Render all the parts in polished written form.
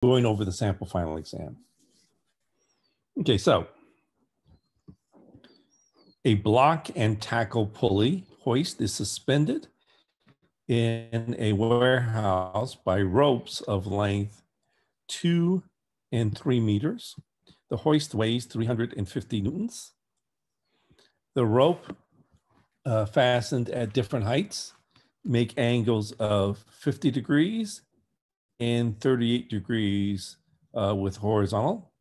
going over the sample final exam. Okay, so a block and tackle pulley hoist is suspended in a warehouse by ropes of length 2 and 3 meters. The hoist weighs 350 newtons. The rope fastened at different heights make angles of 50 degrees and 38 degrees with horizontal.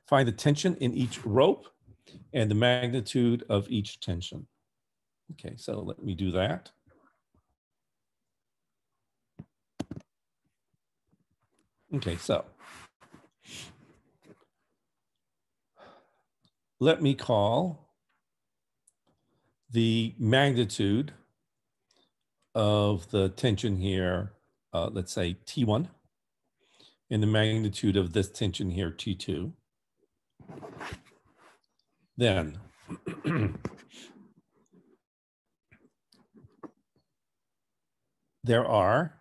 Find the tension in each rope and the magnitude of each tension. Okay, so let me do that. Okay, so let me call the magnitude of the tension here, let's say T1, and the magnitude of this tension here, T2. Then there are,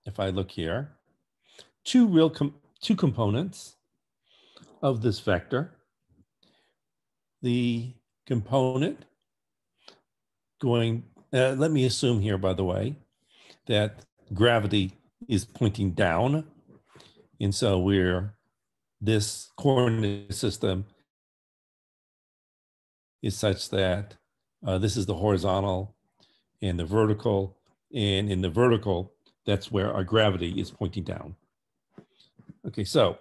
if I look here, two components of this vector. The component going, let me assume here, by the way, that gravity is pointing down. And so this coordinate system is such that this is the horizontal and the vertical. And in the vertical, that's where our gravity is pointing down. Okay, so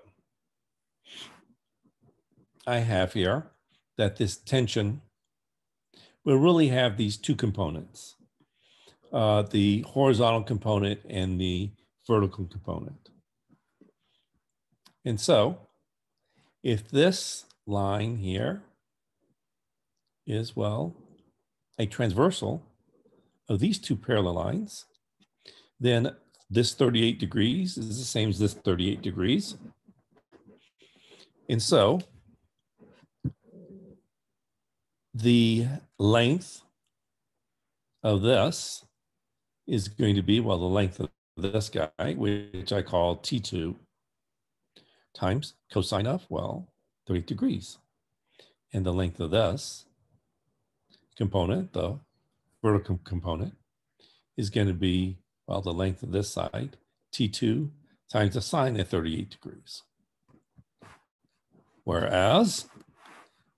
I have here that this tension will really have these two components, the horizontal component and the vertical component. And so if this line here is, well, a transversal of these two parallel lines, then this 38 degrees is the same as this 38 degrees. And so the length of this is going to be, well, the length of this guy, which I call T2, times cosine of, well, 38 degrees. And the length of this component, the vertical component, is going to be, well, the length of this side, T2, times the sine at 38 degrees. Whereas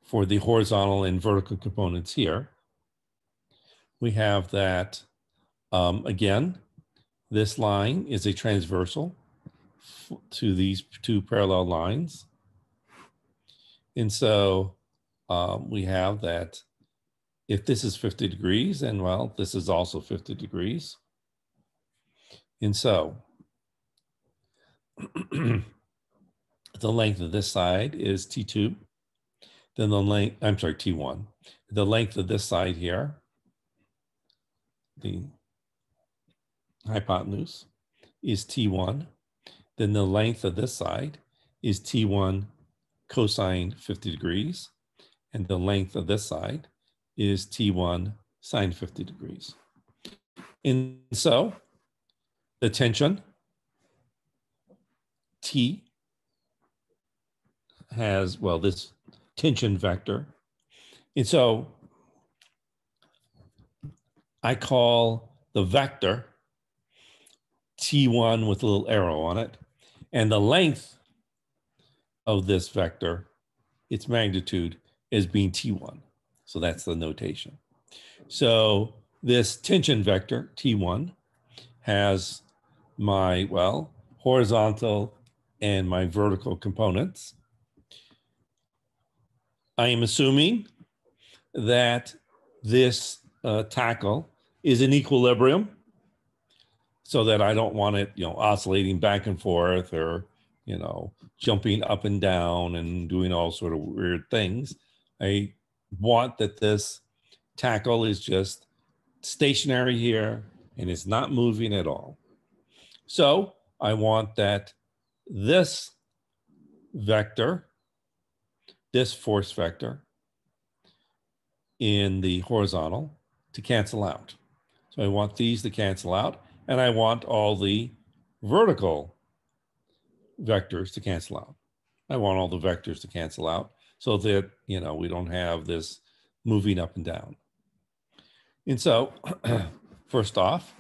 for the horizontal and vertical components here, we have that, again, this line is a transversal to these two parallel lines. And so we have that if this is 50 degrees, and well, this is also 50 degrees. And so the length of this side is T2. Then the length, I'm sorry, T1. The length of this side here, the hypotenuse, is T1. Then the length of this side is T1 cosine 50 degrees. And the length of this side is T1 sine 50 degrees. And so the tension T has, well, this tension vector. And so I call the vector T1 with a little arrow on it. And the length of this vector, its magnitude, is being T1. So that's the notation. So this tension vector, T1, has my, well, horizontal and my vertical components. I am assuming that this tackle is in equilibrium so that I don't want it, oscillating back and forth or, jumping up and down and doing all sort of weird things. I want that this tackle is just stationary here and it's not moving at all. So I want that this vector, this force vector in the horizontal to cancel out. So I want these to cancel out, and I want all the vertical vectors to cancel out. I want all the vectors to cancel out so that, you know, we don't have this moving up and down. And so first off,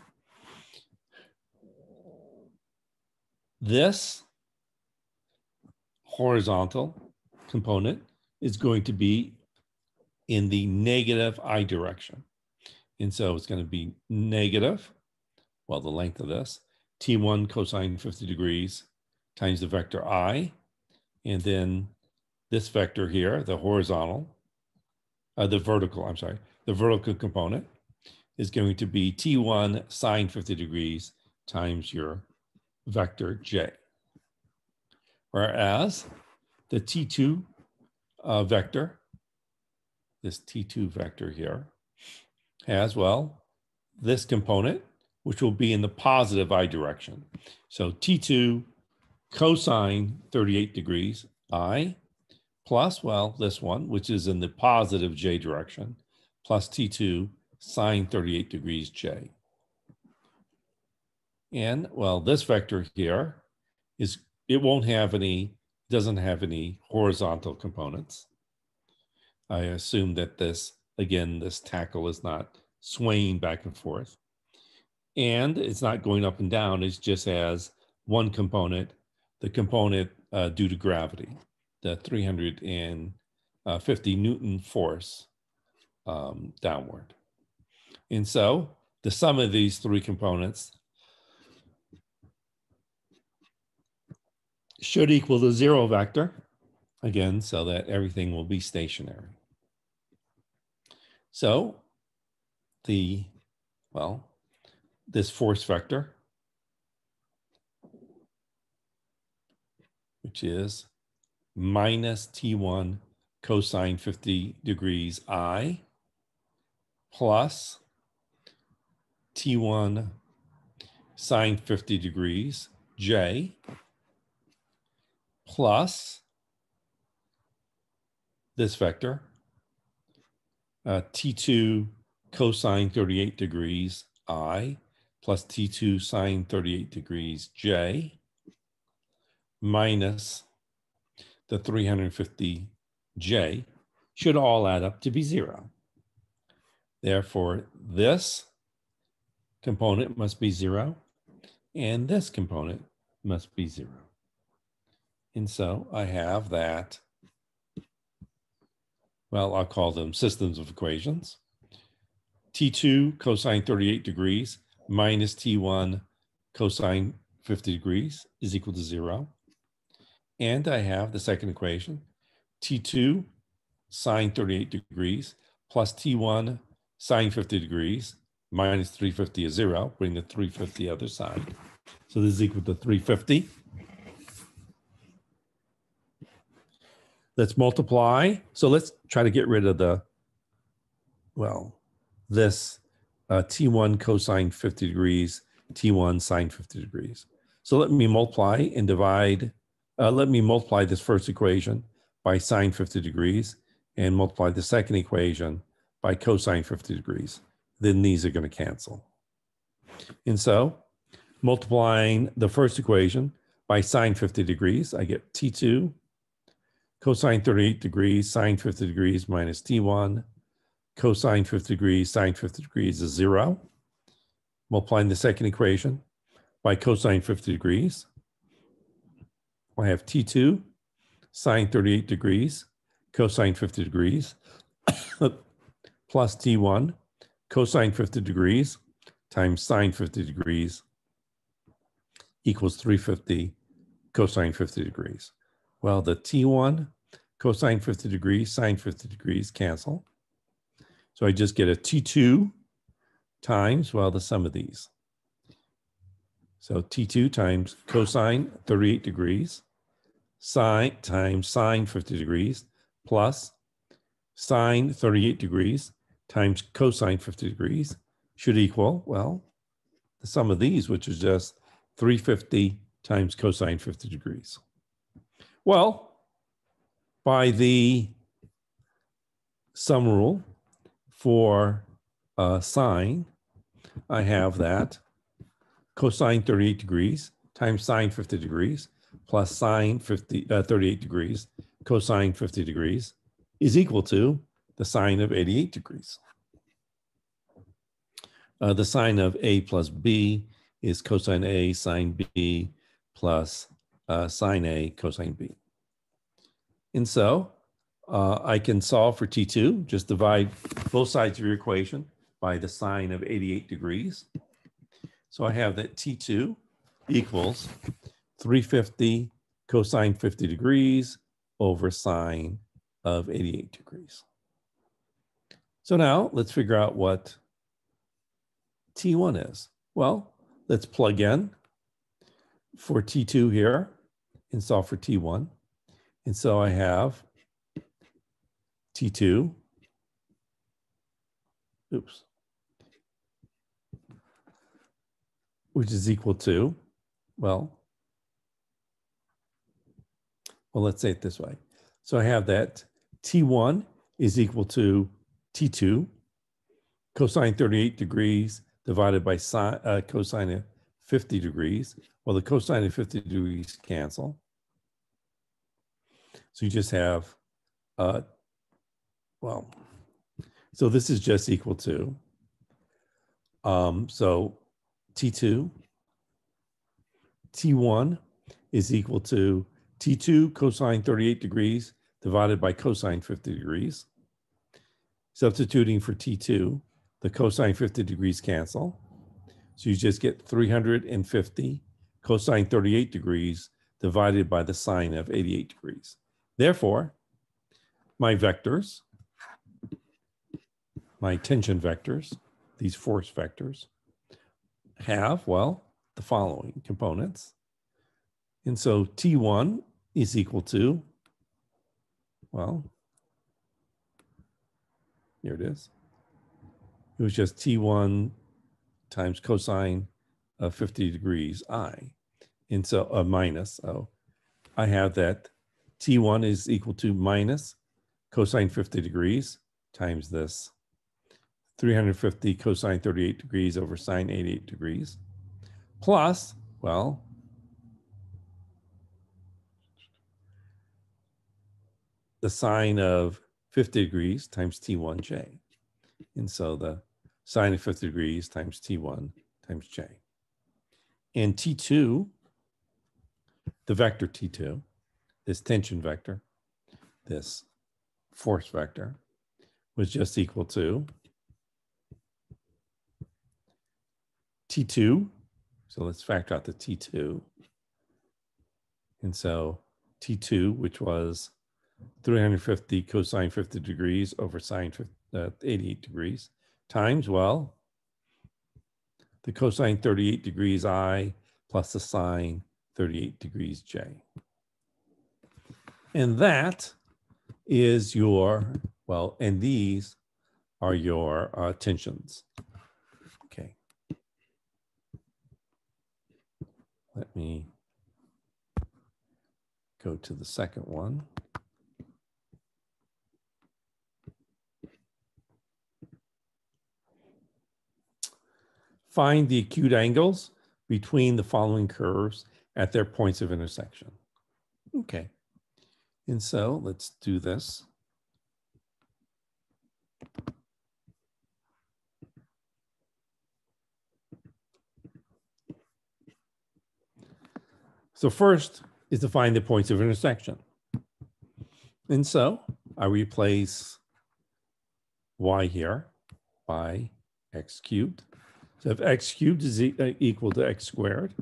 this horizontal component is going to be in the negative I direction. And so it's going to be negative, well, the length of this, T1 cosine 50 degrees times the vector I. And then this vector here, the horizontal, the vertical component is going to be T1 sine 50 degrees times your vector J. Whereas the T2 vector, this T2 vector here, has, well, this component, which will be in the positive I direction. So T2 cosine 38 degrees I plus, well, this one, which is in the positive J direction, plus T2 sine 38 degrees J. And, well, this vector here is, it won't have any, doesn't have any horizontal components. I assume that this, again, this tackle is not swaying back and forth. And it's not going up and down. It just has one component, the component due to gravity, the 350 Newton force downward. And so the sum of these three components should equal the zero vector, again, so that everything will be stationary. So the, well, this force vector, which is minus T1 cosine 50 degrees I plus T1 sine 50 degrees J plus this vector, T2 cosine 38 degrees I plus T2 sine 38 degrees J minus the 350 J should all add up to be zero. Therefore, this component must be zero and this component must be zero. And so I have that, well, I'll call them systems of equations. T2 cosine 38 degrees minus T1 cosine 50 degrees is equal to zero. And I have the second equation, T2 sine 38 degrees plus T1 sine 50 degrees minus 350 is zero, bring the 350 other side. So this is equal to 350. Let's multiply. So let's try to get rid of the, well, this T1 cosine 50 degrees, T1 sine 50 degrees. So let me multiply and divide. Let me multiply this first equation by sine 50 degrees and multiply the second equation by cosine 50 degrees. Then these are going to cancel. And so multiplying the first equation by sine 50 degrees, I get T2 cosine 38 degrees, sine 50 degrees minus T1 cosine 50 degrees, sine 50 degrees is zero. Multiplying the second equation by cosine 50 degrees, I have T2 sine 38 degrees, cosine 50 degrees, plus T1 cosine 50 degrees times sine 50 degrees equals 350 cosine 50 degrees. Well, the T1 cosine 50 degrees, sine 50 degrees cancel. So I just get a T2 times, well, the sum of these. So T2 times cosine 38 degrees, sine times sine 50 degrees, plus sine 38 degrees times cosine 50 degrees should equal, well, the sum of these, which is just 350 times cosine 50 degrees. Well, by the sum rule for sine, I have that cosine 38 degrees times sine 50 degrees plus sine 38 degrees cosine 50 degrees is equal to the sine of 88 degrees. The sine of A plus B is cosine A sine B plus sine A cosine B. And so I can solve for T2, just divide both sides of your equation by the sine of 88 degrees. So I have that T2 equals 350 cosine 50 degrees over sine of 88 degrees. So now let's figure out what T1 is. Well, let's plug in for T2 here and solve for T1. And so I have T2, which is equal to, well, let's say it this way. So I have that T1 is equal to T2 cosine 38 degrees divided by cosine of 50 degrees. Well, the cosine of 50 degrees cancel. So you just have, so this is just equal to, so T2, T1 is equal to T2 cosine 38 degrees divided by cosine 50 degrees. Substituting for T2, the cosine 50 degrees cancel. So you just get 350 cosine 38 degrees divided by the sine of 88 degrees. Therefore, my vectors, my tension vectors, these force vectors, have, well, the following components. And so T1 is equal to, well, here it is. It was just T1 times cosine of 50 degrees I. And so minus, so I have that T1 is equal to minus cosine 50 degrees times this 350 cosine 38 degrees over sine 88 degrees plus, well, the sine of 50 degrees times T1J. And so the sine of 50 degrees times T1 times J. And T2, the vector T2, this tension vector, this force vector, was just equal to T2. So let's factor out the T2. And so T2, which was 350 cosine 50 degrees over sine 88 degrees, times, well, the cosine 38 degrees I plus the sine 38 degrees J. And that is your, well, and these are your tensions. Okay. Let me go to the second one. Find the acute angles between the following curves at their points of intersection. Okay. And so let's do this. So first is to find the points of intersection. And so I replace y here by x cubed. So if x cubed is equal to x squared,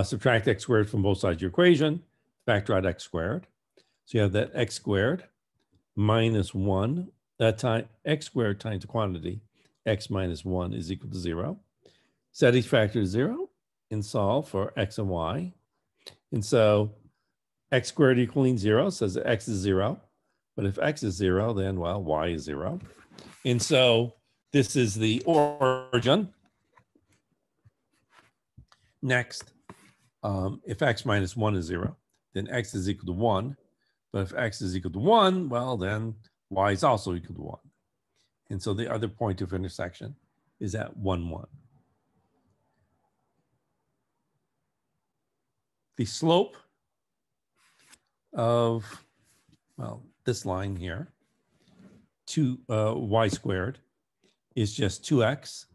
subtract x squared from both sides of your equation, factor out x squared. So you have that x squared minus 1, time x squared times the quantity, x minus 1 is equal to 0. Set each factor to 0 and solve for x and y. And so x squared equaling 0 says that x is 0. But if x is 0, then, well, y is 0. And so this is the origin. Next, if x minus 1 is 0, then x is equal to 1. But if x is equal to 1, well, then y is also equal to 1. And so the other point of intersection is at 1, 1. The slope of, well, this line here, y squared is just 2x.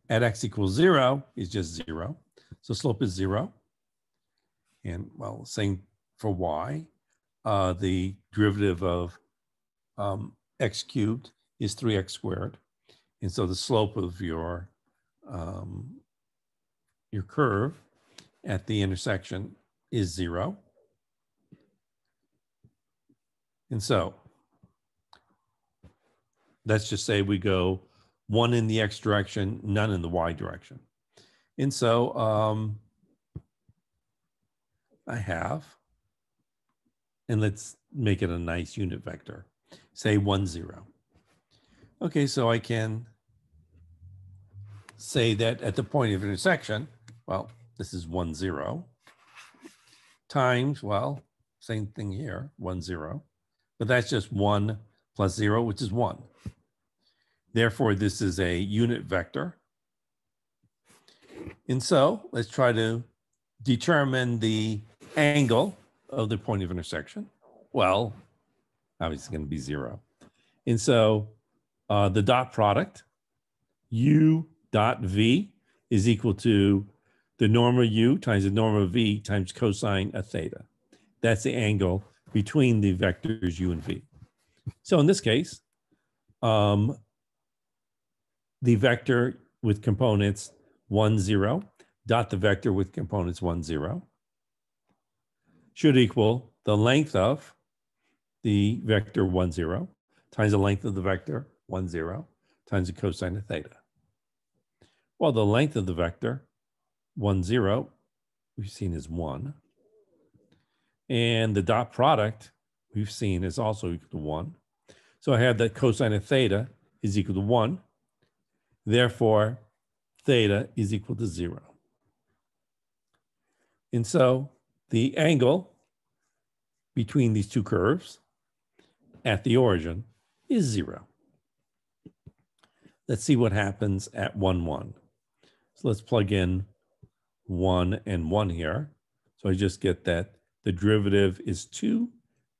At x equals 0 is just 0. So slope is 0. And, well, same for y. The derivative of x cubed is 3x squared. And so the slope of your curve at the intersection is 0. And so let's just say we go 1 in the x direction, none in the y direction. And so I have, and let's make it a nice unit vector, say 1, 0. Okay, so I can say that at the point of intersection, well, this is 1, 0, times, well, same thing here, 1, 0, but that's just 1 plus 0, which is 1. Therefore, this is a unit vector. And so let's try to determine the angle of the point of intersection. Well, obviously going to be 0. And so the dot product, u dot v, is equal to the norm of u times the norm of v times cosine of theta. That's the angle between the vectors u and v. So in this case, the vector with components 1, 0, dot the vector with components 1, 0, should equal the length of the vector 1, 0 times the length of the vector 1, 0 times the cosine of theta. Well, the length of the vector 1, 0 we've seen is 1. And the dot product we've seen is also equal to 1. So I have that cosine of theta is equal to 1. Therefore, theta is equal to 0. And so the angle between these two curves at the origin is 0. Let's see what happens at 1, 1. So let's plug in 1 and 1 here. So I just get that the derivative is 2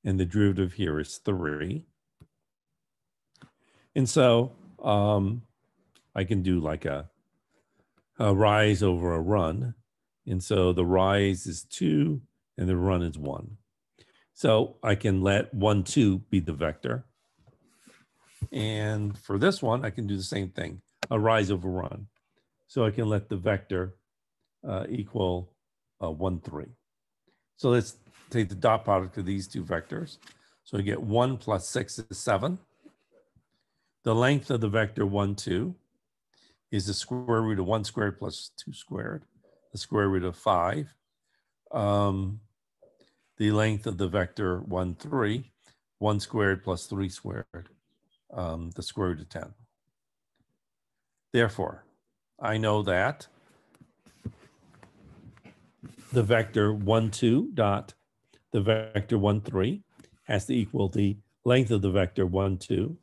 and the derivative here is 3. And so I can do like a rise over a run. And so the rise is 2 and the run is 1. So I can let 1, 2 be the vector. And for this one, I can do the same thing, a rise over run. So I can let the vector equal 1, 3. So let's take the dot product of these two vectors. So I get 1 plus 6 is 7. The length of the vector 1, 2 is the square root of 1 squared plus 2 squared, the square root of 5. The length of the vector 1, 3, 1 squared plus 3 squared, the square root of 10. Therefore, I know that the vector 1, 2 dot the vector 1, 3 has to equal the length of the vector 1, 2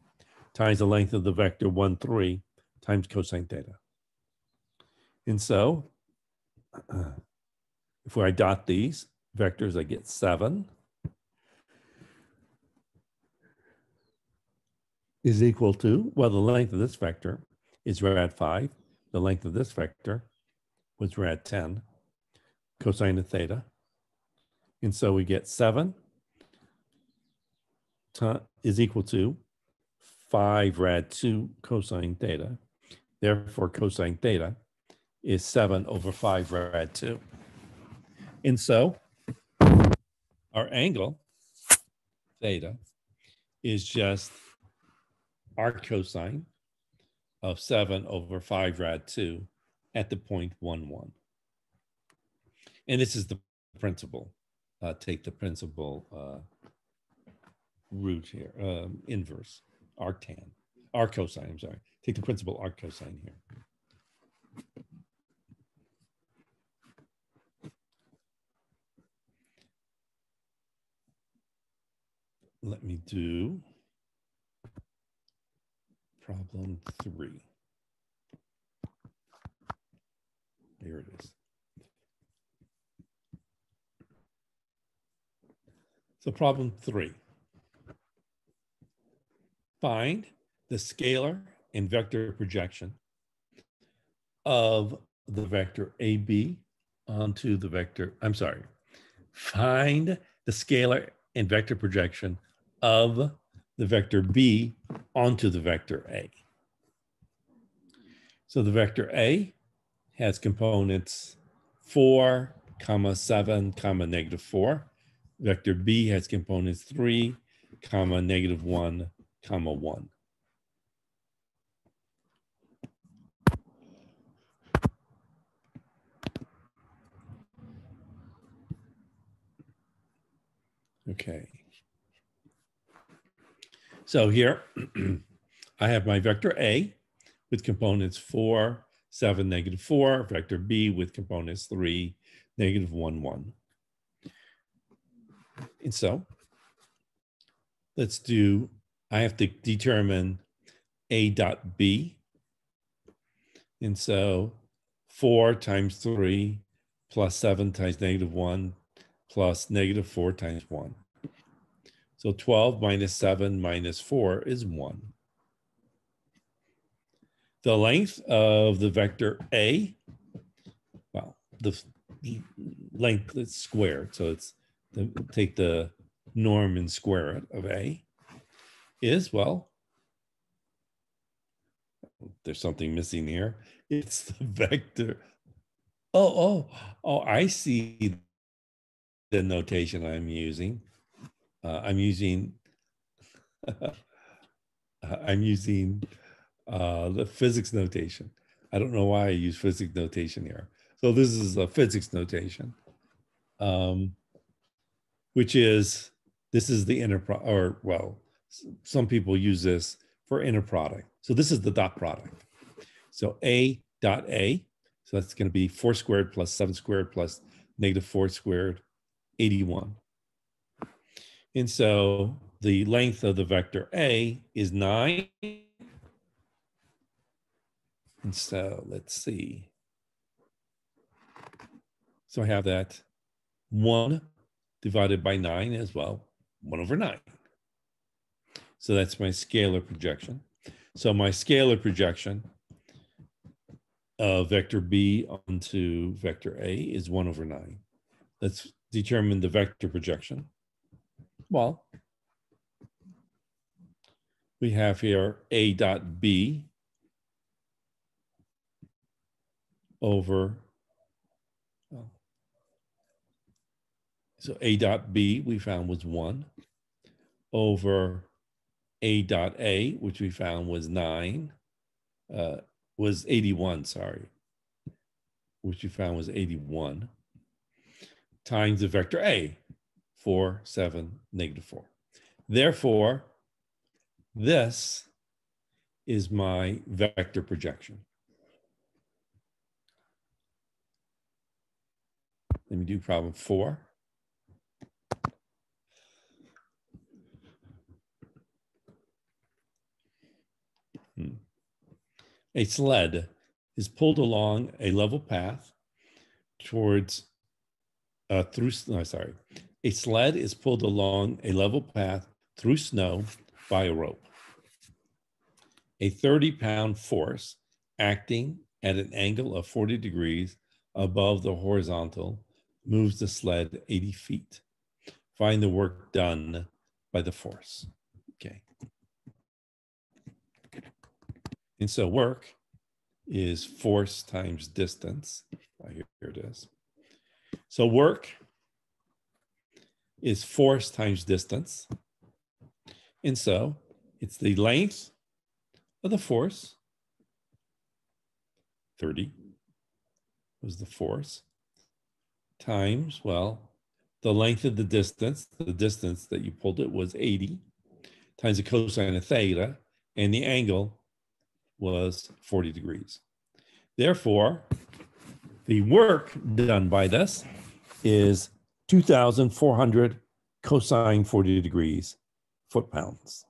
times the length of the vector 1, 3 times cosine theta. And so if I dot these vectors, I get 7 is equal to, well, the length of this vector is rad 5. The length of this vector was rad 10, cosine of theta. And so we get 7 is equal to 5 rad 2 cosine theta. Therefore, cosine theta is 7 over 5 rad 2. And so our angle, theta, is just arc cosine of 7 over 5 rad 2 at the point 1, 1. And this is the principal. Take the principal root here, inverse, arctan, arccosine, I'm sorry. Take the principal arccosine here. Let me do problem 3. Here it is. So problem 3. Find the scalar and vector projection of the vector AB onto the vector, find the scalar and vector projection of the vector B onto the vector A. So the vector A has components 4, 7, -4. Vector B has components 3, -1, 1. Okay. So here I have my vector A with components 4, 7, -4, vector B with components 3, -1, 1. And so let's do, I have to determine A dot B. And so 4 times 3 plus 7 times -1 plus -4 times 1. So 12 minus 7 minus 4 is 1. The length of the vector A, well, the length is squared. So it's take the norm and square it of A is, well, there's something missing here. It's the vector. Oh, I see the notation I'm using. I'm using the physics notation. I don't know why I use physics notation here. So this is a physics notation, which is, this is the inner product, or well, some people use this for inner product. So this is the dot product. So A dot A, so that's going to be 4 squared plus 7 squared plus -4 squared, 81. And so the length of the vector A is 9. And so let's see. So I have that 1 divided by 9 as well, 1/9. So that's my scalar projection. So my scalar projection of vector B onto vector A is 1/9. Let's determine the vector projection. Well, we have here A dot B over, so A dot B we found was 1 over A dot A, which we found was 9, was 81, sorry, which we found was 81, times the vector A, 4, 7, -4. Therefore, this is my vector projection. Let me do problem 4. A sled is pulled along a level path towards a sled is pulled along a level path through snow by a rope. A 30-pound force acting at an angle of 40 degrees above the horizontal moves the sled 80 feet. Find the work done by the force. Okay. And so work is force times distance. Oh, here it is. So work is force times distance. And so it's the length of the force, 30 was the force, times, well, the length of the distance that you pulled it was 80, times the cosine of theta, and the angle was 40 degrees. Therefore, the work done by this is 2,400 cosine 40 degrees foot-pounds.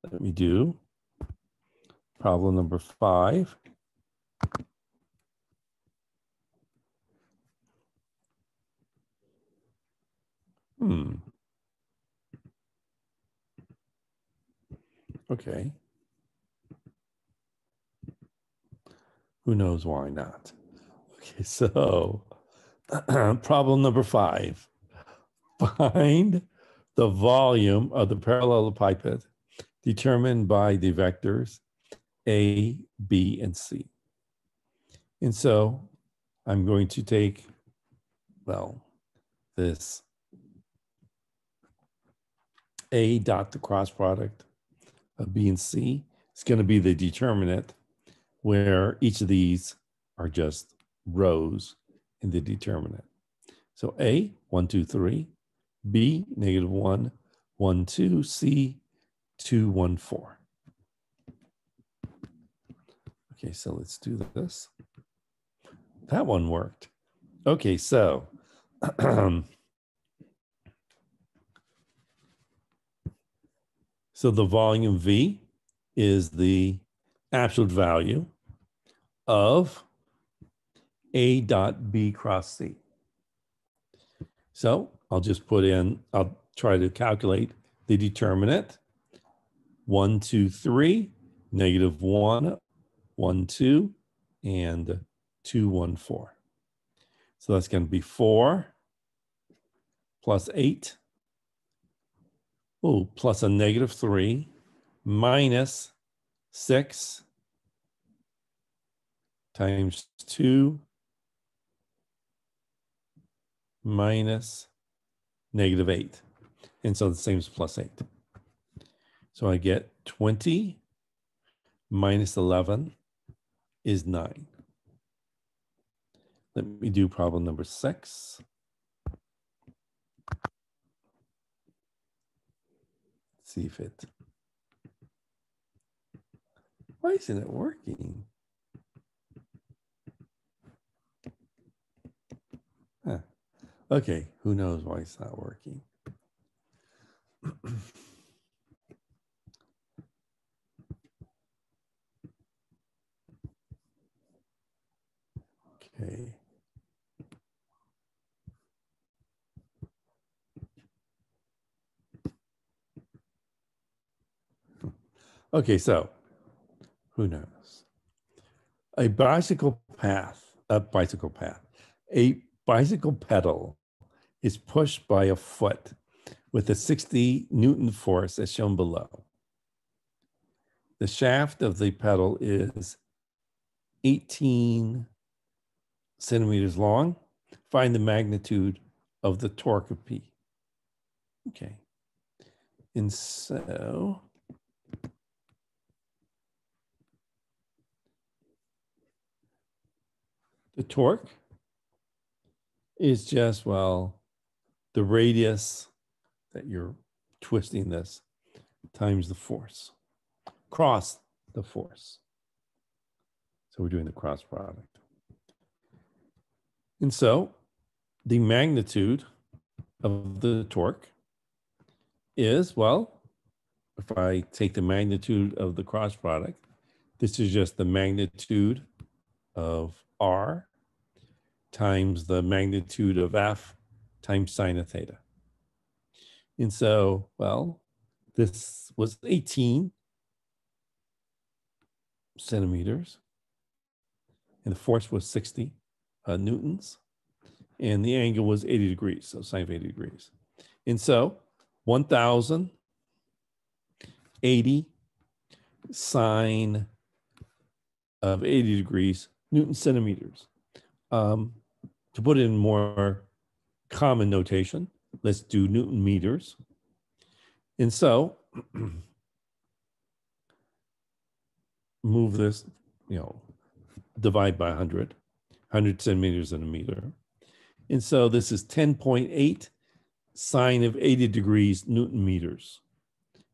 Let me do problem number 5. Okay. Who knows why not? Okay, so problem number 5. Find the volume of the parallelepiped determined by the vectors A, B, and C. And so I'm going to take, well, this A dot the cross product of B and C. It's going to be the determinant where each of these are just rows in the determinant. So A, 1, 2, 3, B, -1, 1, 2, C, 2, 1, 4. Okay, so let's do this. That one worked. Okay, so so the volume V is the absolute value of A dot B cross C. So I'll just put in, I'll try to calculate the determinant. 1, 2, 3, -1, 1, 2, and 2, 1, 4. So that's going to be 4 plus 8, plus a -3, minus 6 times 2 minus -8. And so the same as plus 8. So I get 20 minus 11 is 9. Let me do problem number 6. See if it, why isn't it working? Huh. Okay, who knows why it's not working? Okay. Okay, so who knows? A bicycle pedal is pushed by a foot with a 60 Newton force as shown below. The shaft of the pedal is 18 centimeters long. Find the magnitude of the torque of P. Okay. And so the torque is just, well, the radius that you're twisting this times the force, cross the force. So we're doing the cross product. And so the magnitude of the torque is, well, if I take the magnitude of the cross product, this is just the magnitude of R times the magnitude of F times sine of theta. And so, well, this was 18 centimeters, and the force was 60 newtons, and the angle was 80 degrees, so sine of 80 degrees. And so 1,080 sine of 80 degrees, Newton centimeters. To put it in more common notation, let's do Newton meters. And so move this, divide by 100 centimeters in a meter. And so this is 10.8 sine of 80 degrees Newton meters.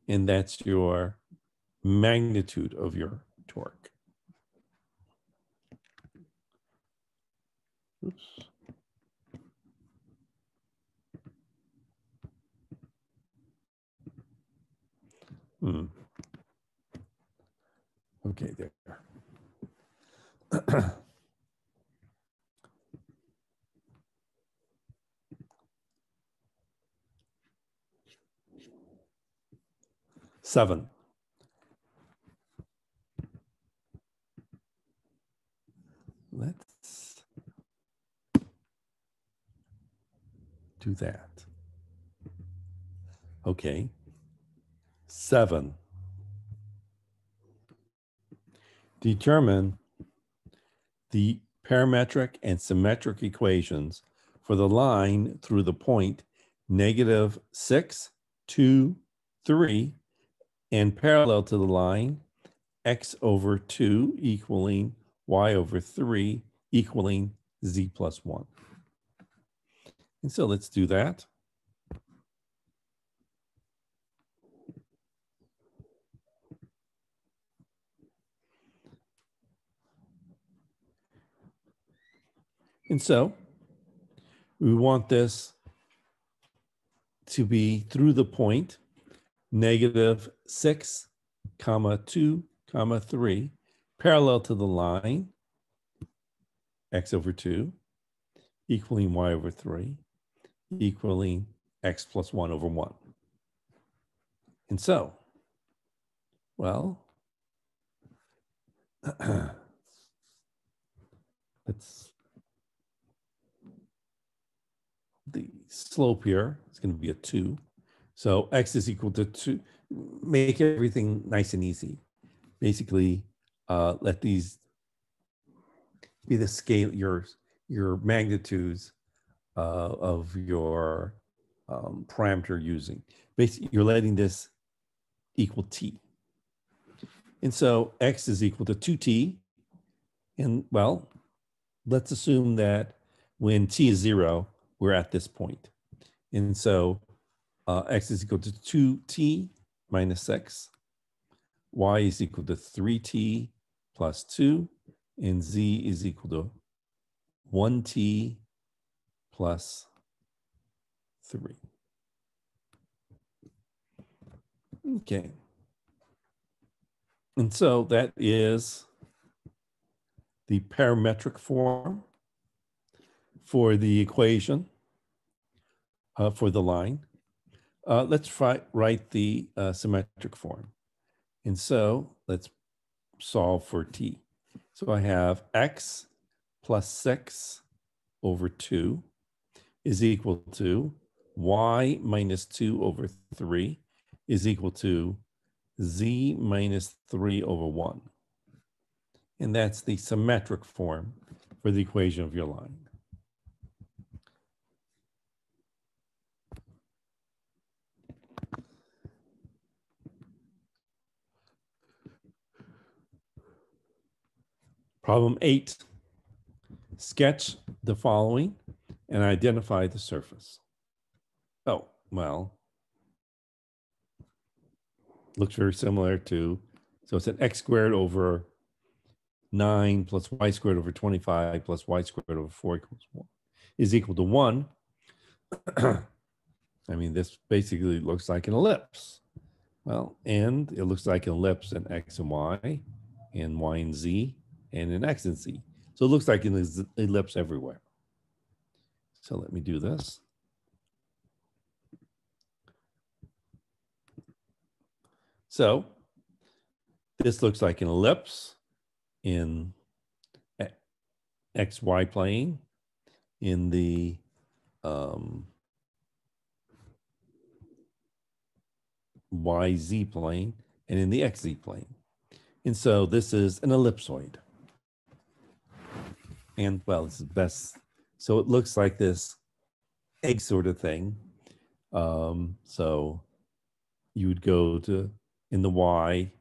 And that's your magnitude of your torque. Oops. Okay, there. 7. Let's do that. Okay. 7. Determine the parametric and symmetric equations for the line through the point -6, 2, 3, and parallel to the line x/2 equaling y/3 equaling z plus 1. And so let's do that. And so we want this to be through the point -6, 2, 3, parallel to the line x/2 equaling y/3 equaling x plus 1 over 1. And so, well, let's, the slope here is going to be a 2. So x is equal to 2. Make everything nice and easy. Basically, let these be the scale, your magnitudes of your parameter using. Basically, you're letting this equal t. And so x is equal to 2t. And well, let's assume that when t is 0, we're at this point. And so x is equal to 2t minus 6. Y is equal to 3t plus 2. And z is equal to 1t plus 3. Okay. And so that is the parametric form for the equation for the line. Let's write the symmetric form. And so let's solve for t. So I have x plus 6 over 2 is equal to y minus 2 over 3 is equal to z minus 3 over 1. And that's the symmetric form for the equation of your line. Problem 8, sketch the following and identify the surface. Oh, well, looks very similar to, so it's an x squared over 9 plus y squared over 25 plus y squared over 4 equals 1 is equal to 1. I mean, this basically looks like an ellipse. Well, and it looks like an ellipse in x and y and z and in x and z. So it looks like an ellipse everywhere. So let me do this. So this looks like an ellipse in XY plane, in the YZ plane, and in the XZ plane. And so this is an ellipsoid. And well, it's best. So it looks like this egg sort of thing. So you would go to, in the Y,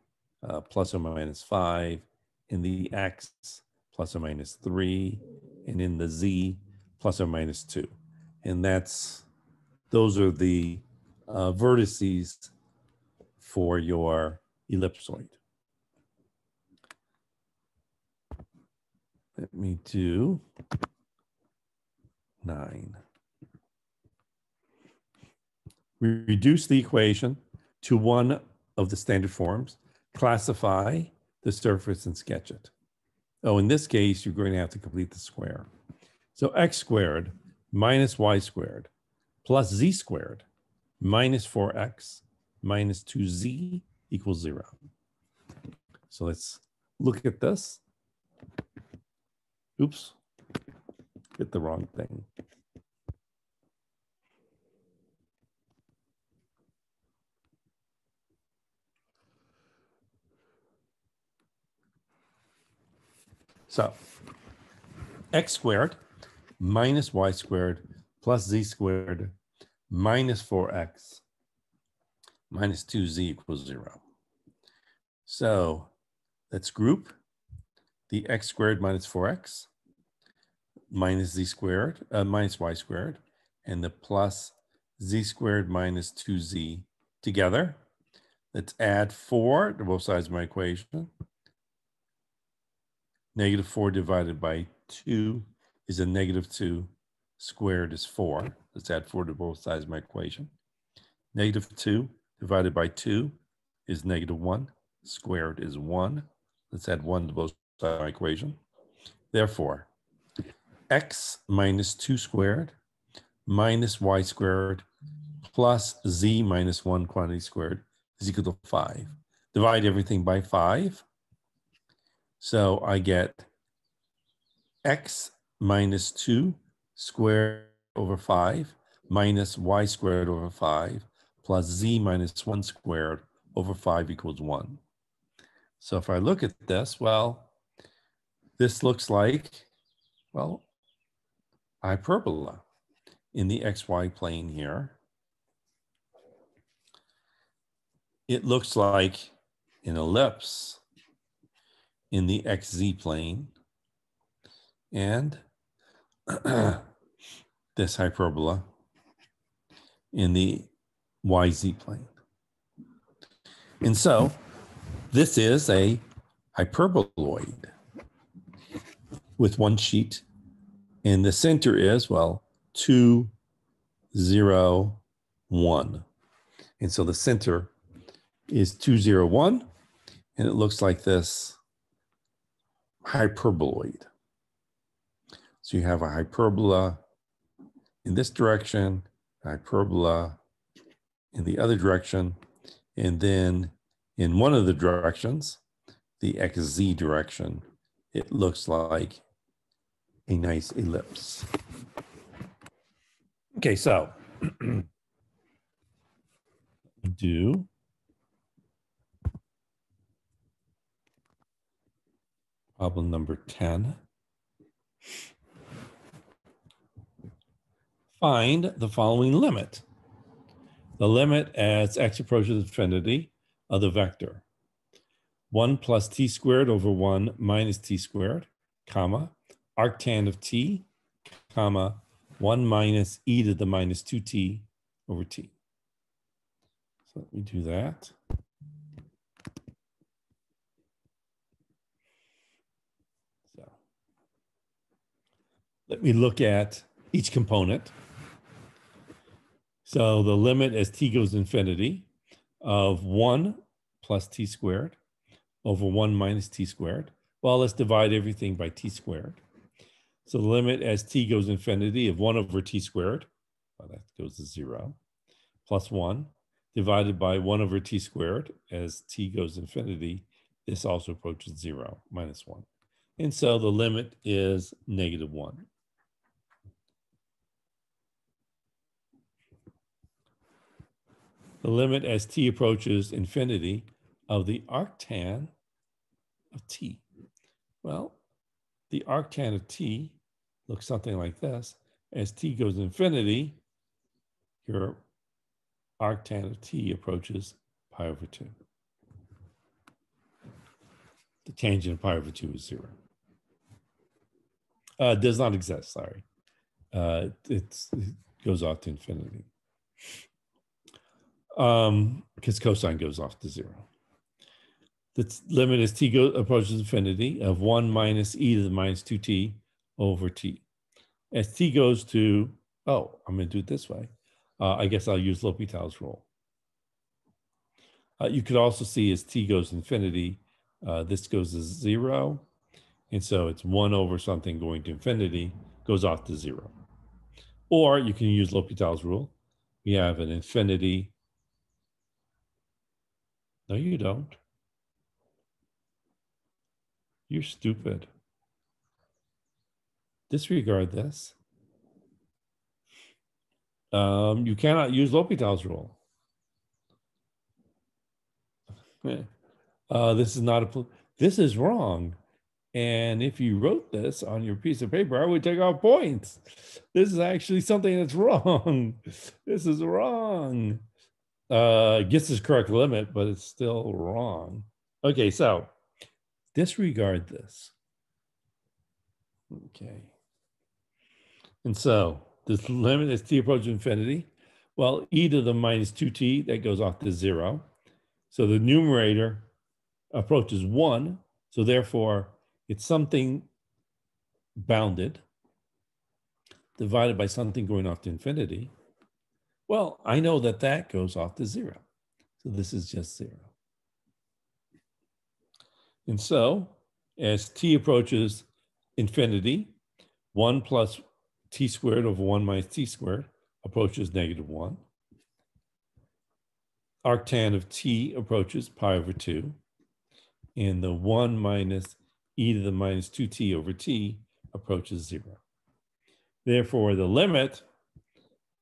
plus or minus 5, in the X, plus or minus 3, and in the Z, plus or minus 2. And those are the vertices for your ellipsoid. Let me do 9. We reduce the equation to one of the standard forms, classify the surface and sketch it. Oh, in this case, you're going to have to complete the square. So x squared minus y squared plus z squared minus 4x minus 2z equals 0. So let's look at this. Oops, hit the wrong thing. So x squared minus y squared plus z squared minus 4x minus 2z equals 0. So let's group the x squared minus 4x minus z squared minus y squared and the plus z squared minus 2z together. Let's add 4 to both sides of my equation. Negative 4 divided by 2 is a negative 2. Squared is 4. Let's add 4 to both sides of my equation. Negative 2 divided by 2 is negative 1. Squared is 1. Let's add 1 to both sides of my equation. Therefore, x minus 2 squared minus y squared plus z minus 1 quantity squared is equal to 5. Divide everything by 5. So I get x minus 2 squared over 5 minus y squared over 5 plus z minus 1 squared over 5 equals 1. So if I look at this, well, this looks like, well, hyperbola in the xy plane here. It looks like an ellipse in the xz plane, and this hyperbola in the yz plane. And so this is a hyperboloid with one sheet, and the center is, well, 2, 0, 1. And so the center is 2, 0, 1, and it looks like this hyperboloid. So you have a hyperbola in this direction, a hyperbola in the other direction, and then in one of the directions, the xz direction, it looks like a nice ellipse. Okay, so do problem number 10. Find the following limit. The limit as x approaches infinity of the vector 1 plus t squared over 1 minus t squared, comma, arctan of t, comma, 1 minus e to the minus 2t over t. So let me do that. So let me look at each component. So the limit as t goes to infinity of 1 plus t squared over 1 minus t squared. Well, let's divide everything by t squared. So the limit as t goes to infinity of 1 over t squared, well, that goes to 0, plus 1, divided by 1 over t squared. As t goes to infinity, this also approaches 0, minus 1. And so the limit is negative 1. The limit as t approaches infinity of the arctan of t. Well, the arctan of t looks something like this. As t goes to infinity, your arctan of t approaches pi over 2. The tangent of pi over 2 is 0. Does not exist, sorry. It goes off to infinity. Because cosine goes off to 0. The limit as t approaches infinity of 1 minus e to the minus 2t over t. As t goes to, oh, I'm going to do it this way. I guess I'll use L'Hopital's rule. You could also see as t goes to infinity, this goes to 0. And so it's 1 over something going to infinity, goes off to 0. Or you can use L'Hopital's rule. We have an infinity No, you don't. You're stupid. Disregard this. You cannot use L'Hopital's rule. This is not a. This is wrong. And if you wrote this on your piece of paper, I would take off points. This is actually something that's wrong. This is wrong. Gets its correct limit, but it's still wrong. Okay, so disregard this. Okay. And so this limit is t approaches infinity. Well, e to the minus 2t, that goes off to 0. So the numerator approaches 1. So therefore, it's something bounded divided by something going off to infinity. Well, I know that that goes off to 0. So this is just 0. And so as t approaches infinity, 1 plus t squared over 1 minus t squared approaches -1. Arctan of t approaches pi over 2. And the 1 minus e to the minus 2t over t approaches 0. Therefore, the limit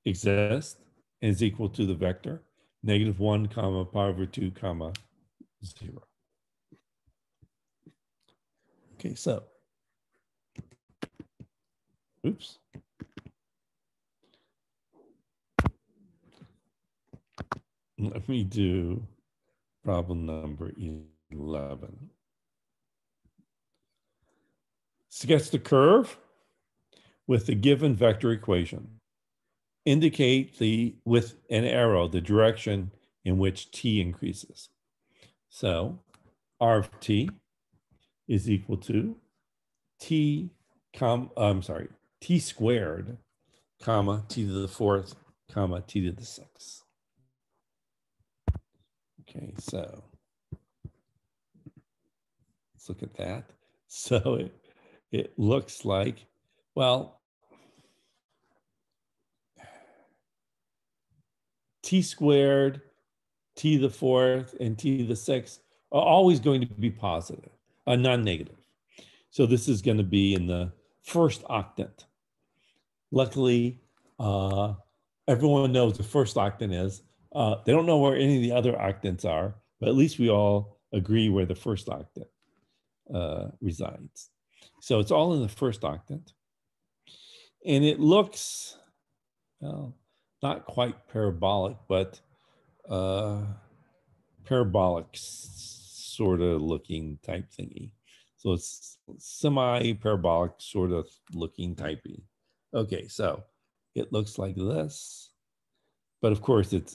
exists and is equal to the vector -1 comma pi over 2 comma 0. Okay, so oops. Let me do problem number 11. Sketch the curve with the given vector equation. Indicate with an arrow the direction in which t increases. So r of t is equal to t squared, comma, t to the 4th, comma, t to the 6th. Okay, so let's look at that. So it looks like, well, t squared, t to the 4th, and t to the 6th are always going to be positive, non-negative. So this is going to be in the first octant. Luckily, everyone knows the first octant is. They don't know where any of the other octants are, but at least we all agree where the first octant resides. So it's all in the first octant. And it looks, well, not quite parabolic, but parabolic sort of looking type thingy. So it's semi-parabolic sort of looking typey. Okay, so it looks like this. But of course, it's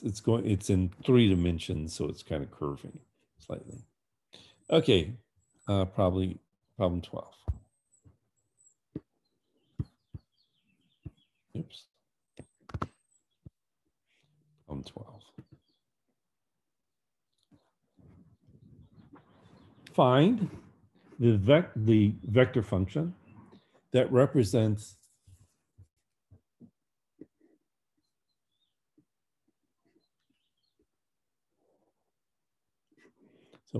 in 3 dimensions, so it's kind of curving slightly. Okay, probably problem 12. Oops. Problem 12. Find the vector function that represents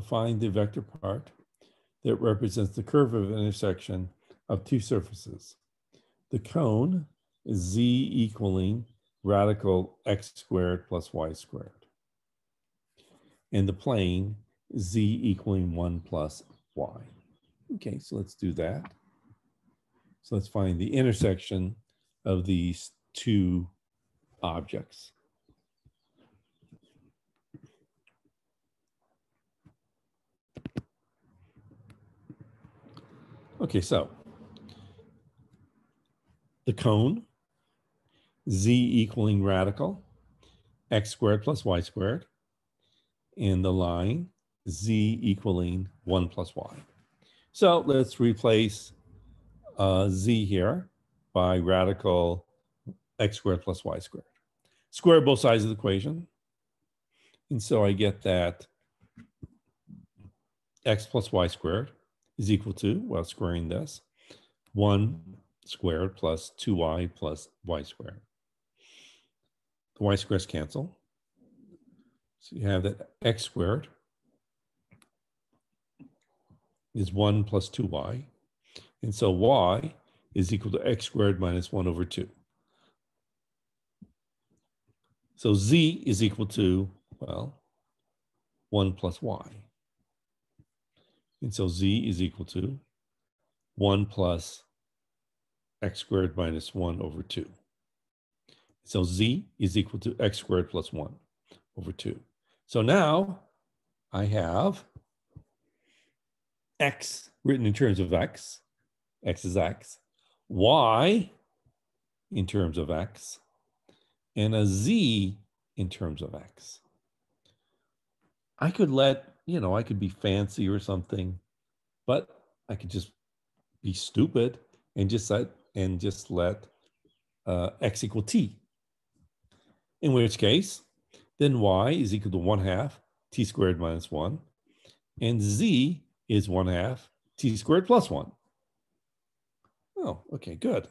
find the vector part that represents the curve of intersection of two surfaces. The cone is z equaling radical x squared plus y squared. And the plane is z equaling 1 plus y. Okay, so let's do that. So let's find the intersection of these two objects. Okay, so the cone, z equaling radical x squared plus y squared, and the line, z equaling 1 plus y. So let's replace z here by radical x squared plus y squared. Square both sides of the equation. And so I get that x plus y squared is equal to, well, squaring this, 1 squared plus 2y plus y squared. The y squares cancel. So you have that x squared is 1 plus 2y. And so y is equal to x squared minus 1 over 2. So z is equal to, well, 1 plus y. And so z is equal to 1 plus x squared minus 1 over 2. So z is equal to x squared plus 1 over 2. So now I have x written in terms of x is x, y in terms of x, and a z in terms of x. I could I could be fancy or something, but I could just be stupid and just let x equal t. In which case, then y is equal to 1/2 t squared minus 1, and z is 1/2 t squared plus 1. Oh, okay, good.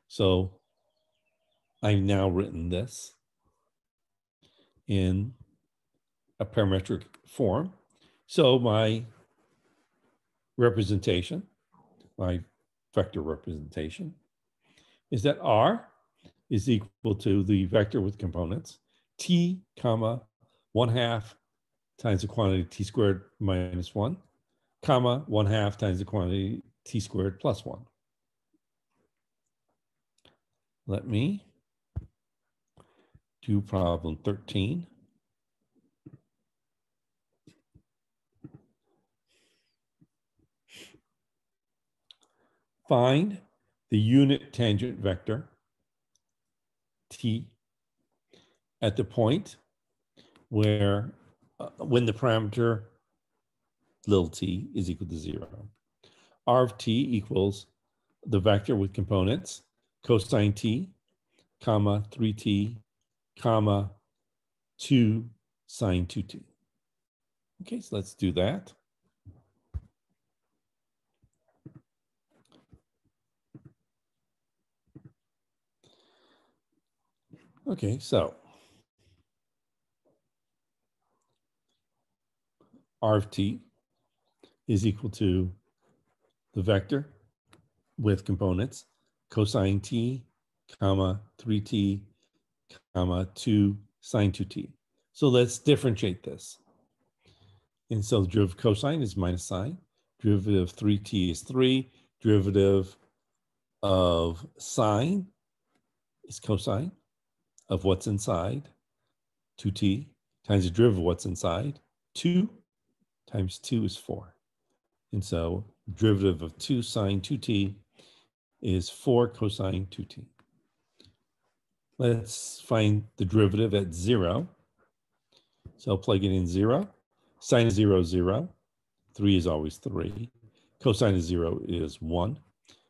So I've now written this in a parametric form. So my representation, my vector representation, is that R is equal to the vector with components t, comma, 1/2 times the quantity t squared minus 1, comma, 1/2 times the quantity t squared plus 1. Let me do problem 13. Find the unit tangent vector t at the point where when the parameter little t is equal to 0. R of t equals the vector with components cosine t, comma, 3t, comma, 2 sine 2t. Okay, so let's do that. Okay, so R of t is equal to the vector with components cosine t, comma, 3t, comma, 2 sine 2t. So let's differentiate this. And so the derivative of cosine is minus sine. Derivative of 3t is 3. Derivative of sine is cosine of what's inside, 2t, times the derivative of what's inside, 2 times 2 is 4. And so derivative of 2 sine 2t is 4 cosine 2t. Let's find the derivative at 0. So plug it in 0. Sine of 0 is 0. 3 is always 3. Cosine of 0 is 1.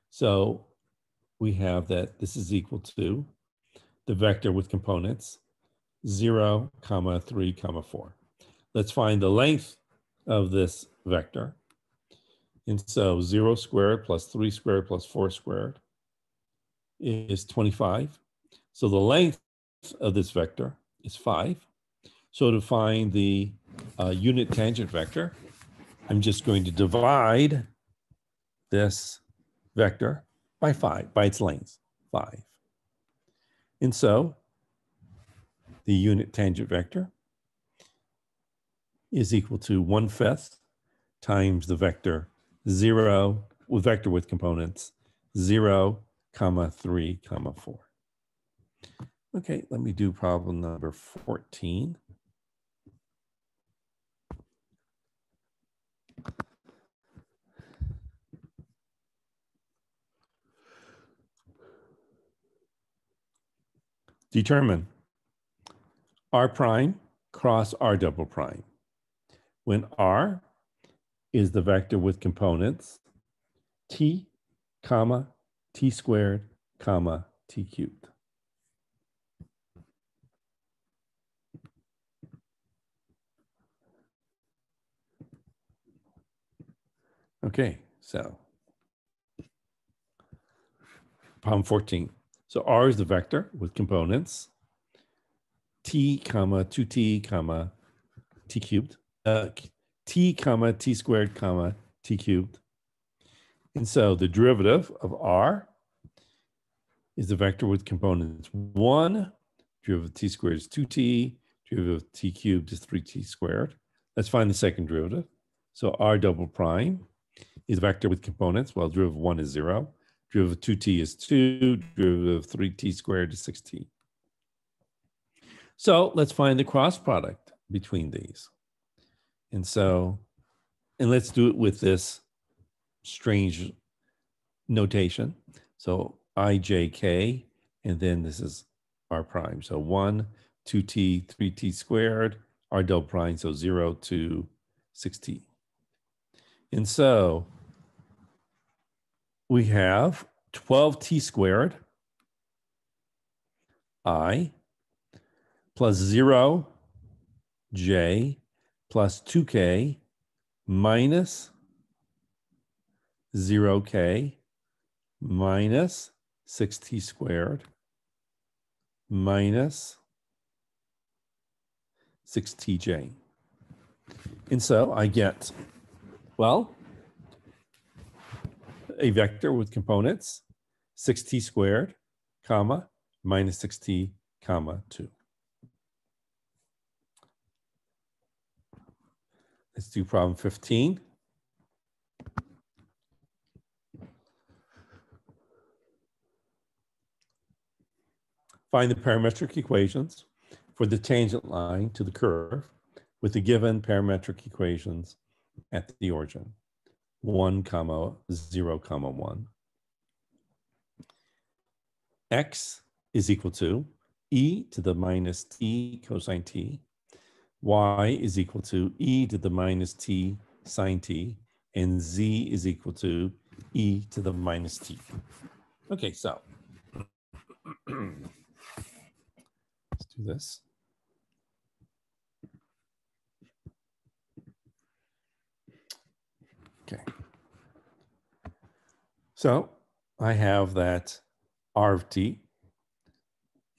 So we have that this is equal to the vector with components 0, comma, 3, comma, 4. Let's find the length of this vector. And so 0 squared plus 3 squared plus 4 squared is 25. So the length of this vector is 5. So to find the unit tangent vector, I'm just going to divide this vector by 5, by its length, 5. And so the unit tangent vector is equal to 1/5 times the vector 0, with vector with components 0, comma, 3, comma, 4. Okay, let me do problem number 14. Determine R prime cross R double prime when R is the vector with components t, comma, t squared, comma, t cubed. Okay, so problem 14. So R is the vector with components t, comma, 2t, comma, t cubed, t, comma, t squared, comma, t cubed. And so the derivative of r is the vector with components 1. Derivative of t squared is 2t. Derivative of t cubed is 3t squared. Let's find the second derivative. So r double prime is a vector with components. Well, derivative of 1 is 0. Derivative of 2t is 2. Derivative of 3t squared is 6t. So let's find the cross product between these. And let's do it with this strange notation. So ijk, and then this is r prime. So 1, 2t, 3t squared, r double prime, so 0 to 6t. And so we have 12t squared I plus 0 j plus 2k minus 0k minus 6t squared minus 6tj. And so I get, well, a vector with components 6t squared, comma, minus 6t, comma, 2. Let's do problem 15. Find the parametric equations for the tangent line to the curve with the given parametric equations at the origin. 1, 0, 1. X is equal to e to the minus t cosine t. Y is equal to e to the minus t sine t. And z is equal to e to the minus t. Okay, so let's do this. Okay. So I have that r of t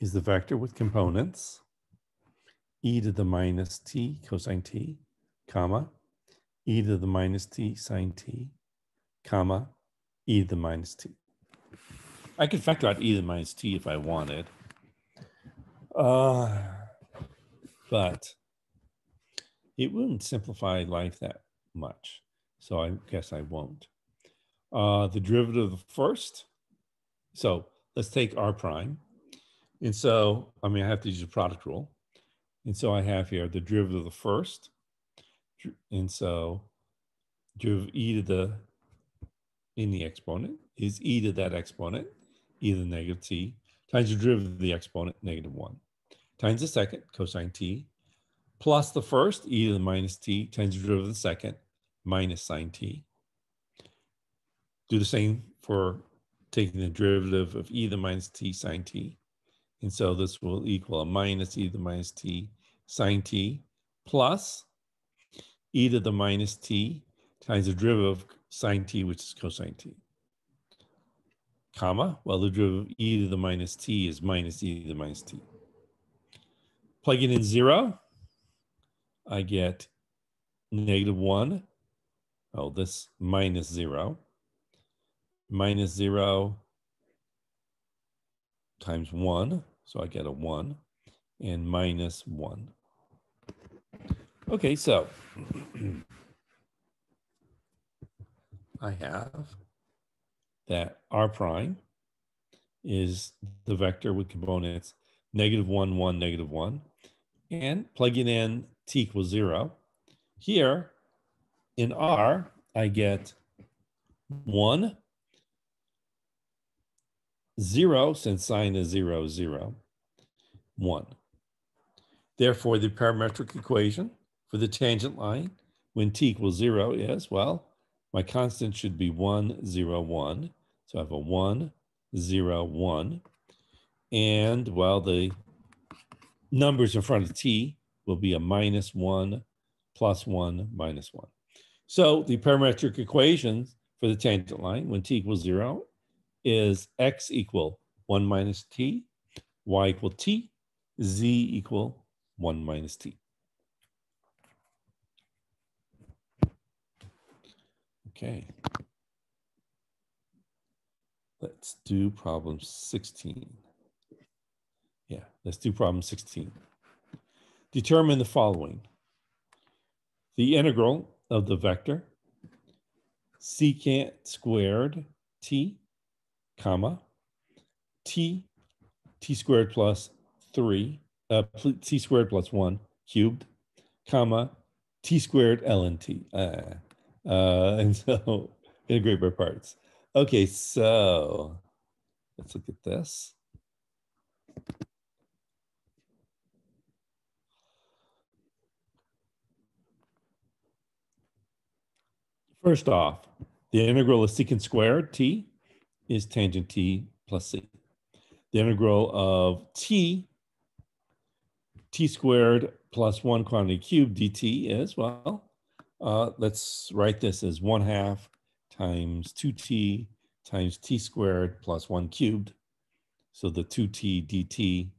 is the vector with components e to the minus t cosine t, comma, e to the minus t sine t, comma, e to the minus t. I could factor out e to the minus t if I wanted. But it wouldn't simplify life that much. So I guess I won't. The derivative of the first. So let's take r prime. And so, I have to use the product rule. And so I have here the derivative of the first. And so derivative e to the, in the exponent, is e to that exponent, e to the negative t, times the derivative of the exponent, negative 1, times the second, cosine t, plus the first, e to the minus t, times the derivative of the second, minus sine t. Do the same for taking the derivative of e to the minus t sine t. And so this will equal a minus e to the minus t sine t plus e to the minus t times the derivative of sine t, which is cosine t. Comma, well, the derivative of e to the minus t is minus e to the minus t. Plugging in 0, I get negative 1. Oh, this minus 0. Minus 0 times 1, so I get a 1, and minus 1. Okay, so I have that r prime is the vector with components negative 1, 1, negative 1, and plugging in t equals 0. Here in r, I get 1, 0, since sine is 0, 0, 1. Therefore, the parametric equation for the tangent line when t equals 0 is, well, my constant should be 1, 0, 1. So I have a 1, 0, 1. And, well, the numbers in front of t will be a minus 1, plus 1, minus 1. So the parametric equation for the tangent line when t equals 0 is x equal 1 minus t, y equal t, z equal 1 minus t. Okay. Let's do problem 16. Yeah, let's do problem 16. Determine the following. The integral of the vector secant squared t, comma, t squared plus 3, t squared plus 1 cubed, comma, t squared ln t. And so integrate by parts. Okay, so let's look at this. First off, the integral of secant squared t is tangent t plus c. The integral of t squared plus 1 quantity cubed dt is, well, let's write this as 1/2 times 2t times t squared plus 1 cubed. So the 2t dt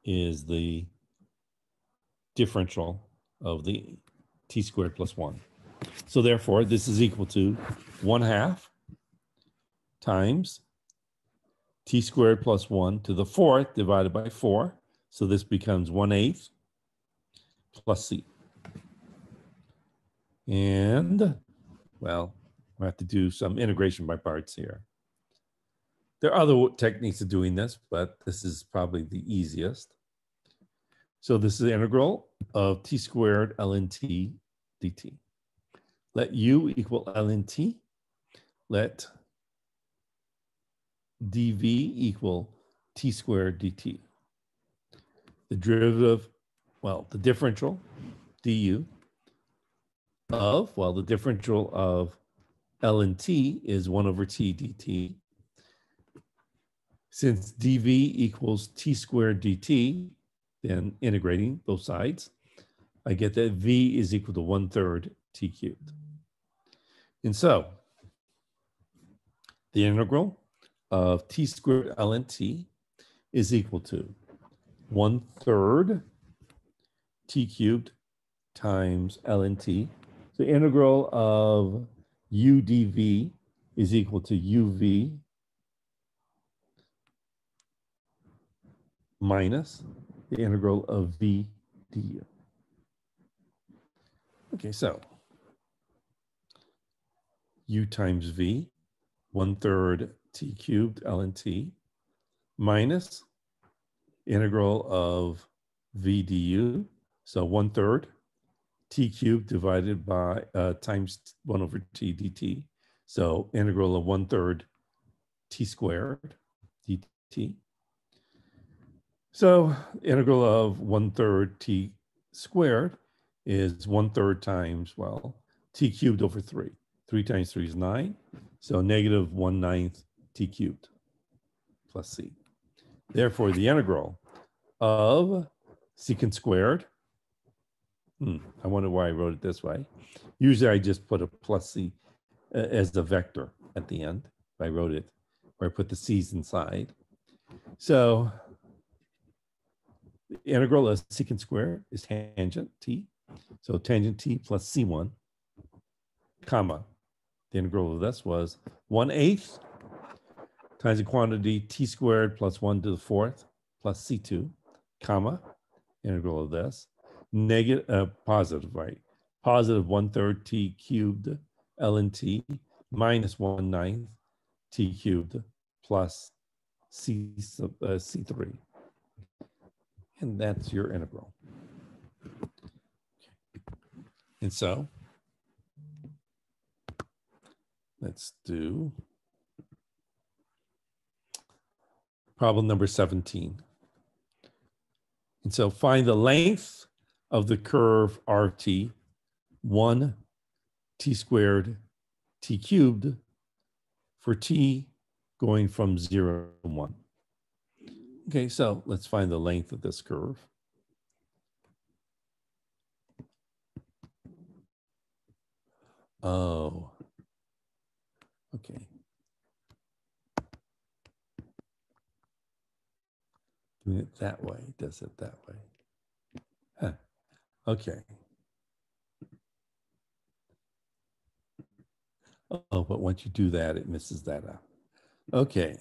is the differential of the t squared plus 1. So therefore, this is equal to 1/2 times t squared plus 1 to the 4th divided by 4. So this becomes 1/8 plus c. And, well, we have to do some integration by parts here. There are other techniques of doing this, but this is probably the easiest. So this is the integral of t squared ln t dt. Let u equal ln t. Let dv equal t squared dt. The derivative, well, the differential du of, well, the differential of ln t is 1/t dt. Since dv equals t squared dt, then integrating both sides, I get that v is equal to 1/3 t cubed. And so the integral of t squared ln t is equal to 1/3 t cubed times ln t. The integral of u dv is equal to uv minus the integral of v du. Okay, so u times v, 1/3 t cubed ln t, minus integral of v du, so 1/3 t cubed divided by times 1/t dt, so integral of 1/3 t squared dt. So integral of 1/3 t squared is 1/3 times, well, t cubed over 3. 3 times 3 is 9. So negative 1/9 t cubed plus c. Therefore, the integral of secant squared, I wonder why I wrote it this way. Usually I just put a plus c as the vector at the end. I wrote it, or I put the c's inside. So the integral of secant squared is tangent t. So tangent t plus c1, comma. The integral of this was 1/8 times the quantity t squared plus 1 to the 4th plus c2, comma, integral of this, positive, right? Positive 1/3 t cubed ln t minus 1/9 t cubed plus c3. And that's your integral. And so let's do problem number 17. And so find the length of the curve RT, 1 t squared t cubed for t going from 0 to 1. Okay, so let's find the length of this curve. Oh, okay. Doing it that way, does it that way? Huh. Okay. Oh, but once you do that, it misses that up. Okay.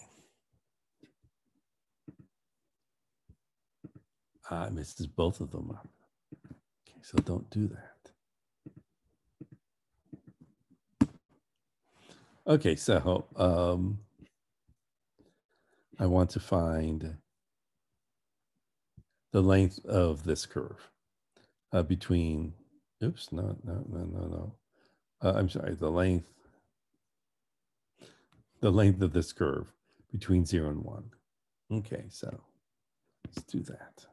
It misses both of them up. Okay, so don't do that. Okay, so I want to find the length of this curve between, oops, no. I'm sorry, the length of this curve between 0 and 1. Okay, so let's do that.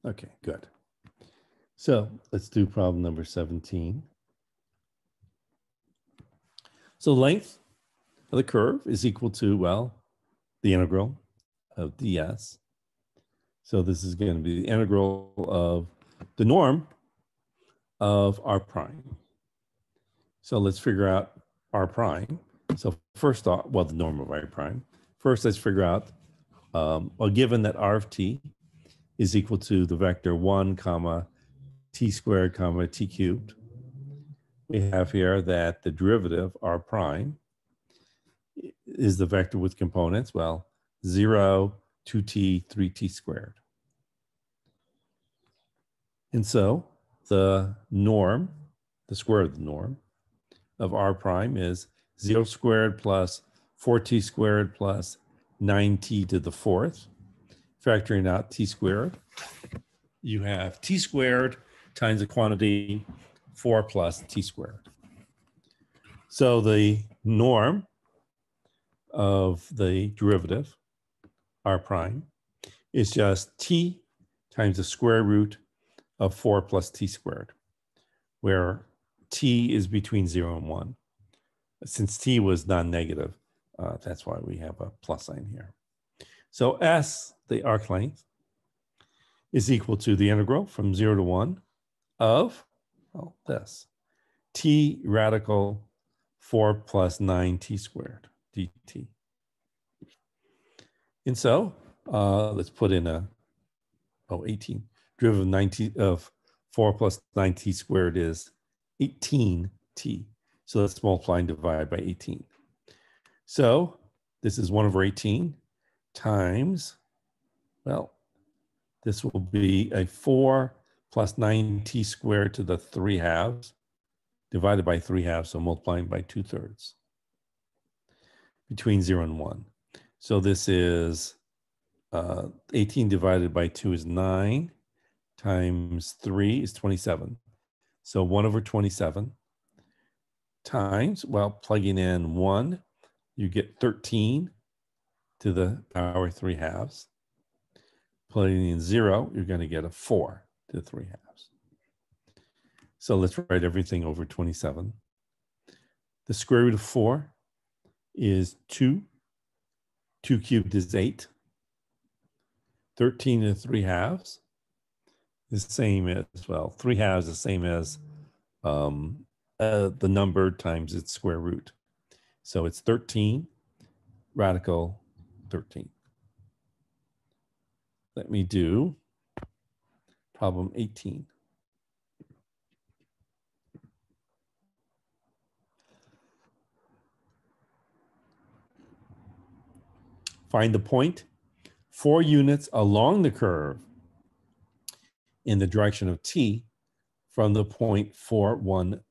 Okay, good. So let's do problem number 17. So length of the curve is equal to, well, the integral of ds. So this is going to be the integral of the norm of r prime. So let's figure out r prime. So first off, well, the norm of r prime. First, let's figure out, well, given that r of t is equal to the vector 1 comma t squared comma t cubed, we have here that the derivative r prime is the vector with components, well, 0, 2t, 3t squared. And so the norm, the square of the norm of r prime is 0 squared plus 4t squared plus 9t to the fourth. Factoring out t squared, you have t squared times the quantity 4 plus t squared. So the norm of the derivative, r prime, is just t times the square root of 4 plus t squared, where t is between 0 and 1. Since t was non-negative, that's why we have a plus sign here. So s, the arc length, is equal to the integral from 0 to 1 of, well, this, t radical 4 plus 9t squared dt. And so let's put in 18. Derivative of 9t of 4 plus 9t squared is 18t. So let's multiply and divide by 18. So this is 1 over 18 times, well, this will be a 4 plus 9t squared to the 3 halves divided by 3 halves, so multiplying by 2/3 between 0 and 1. So this is 18 divided by 2 is 9 times 3 is 27. So 1 over 27 times, well, plugging in 1, you get 13 to the power 3 halves. Plugging in 0, you're going to get a 4 to 3 halves. So let's write everything over 27. The square root of 4 is 2. 2 cubed is 8. 13 to 3 halves is the same as, well, 3 halves is the same as the number times its square root. So it's 13, radical 13. Let me do problem 18. Find the point 4 units along the curve in the direction of t from the point 4, 1,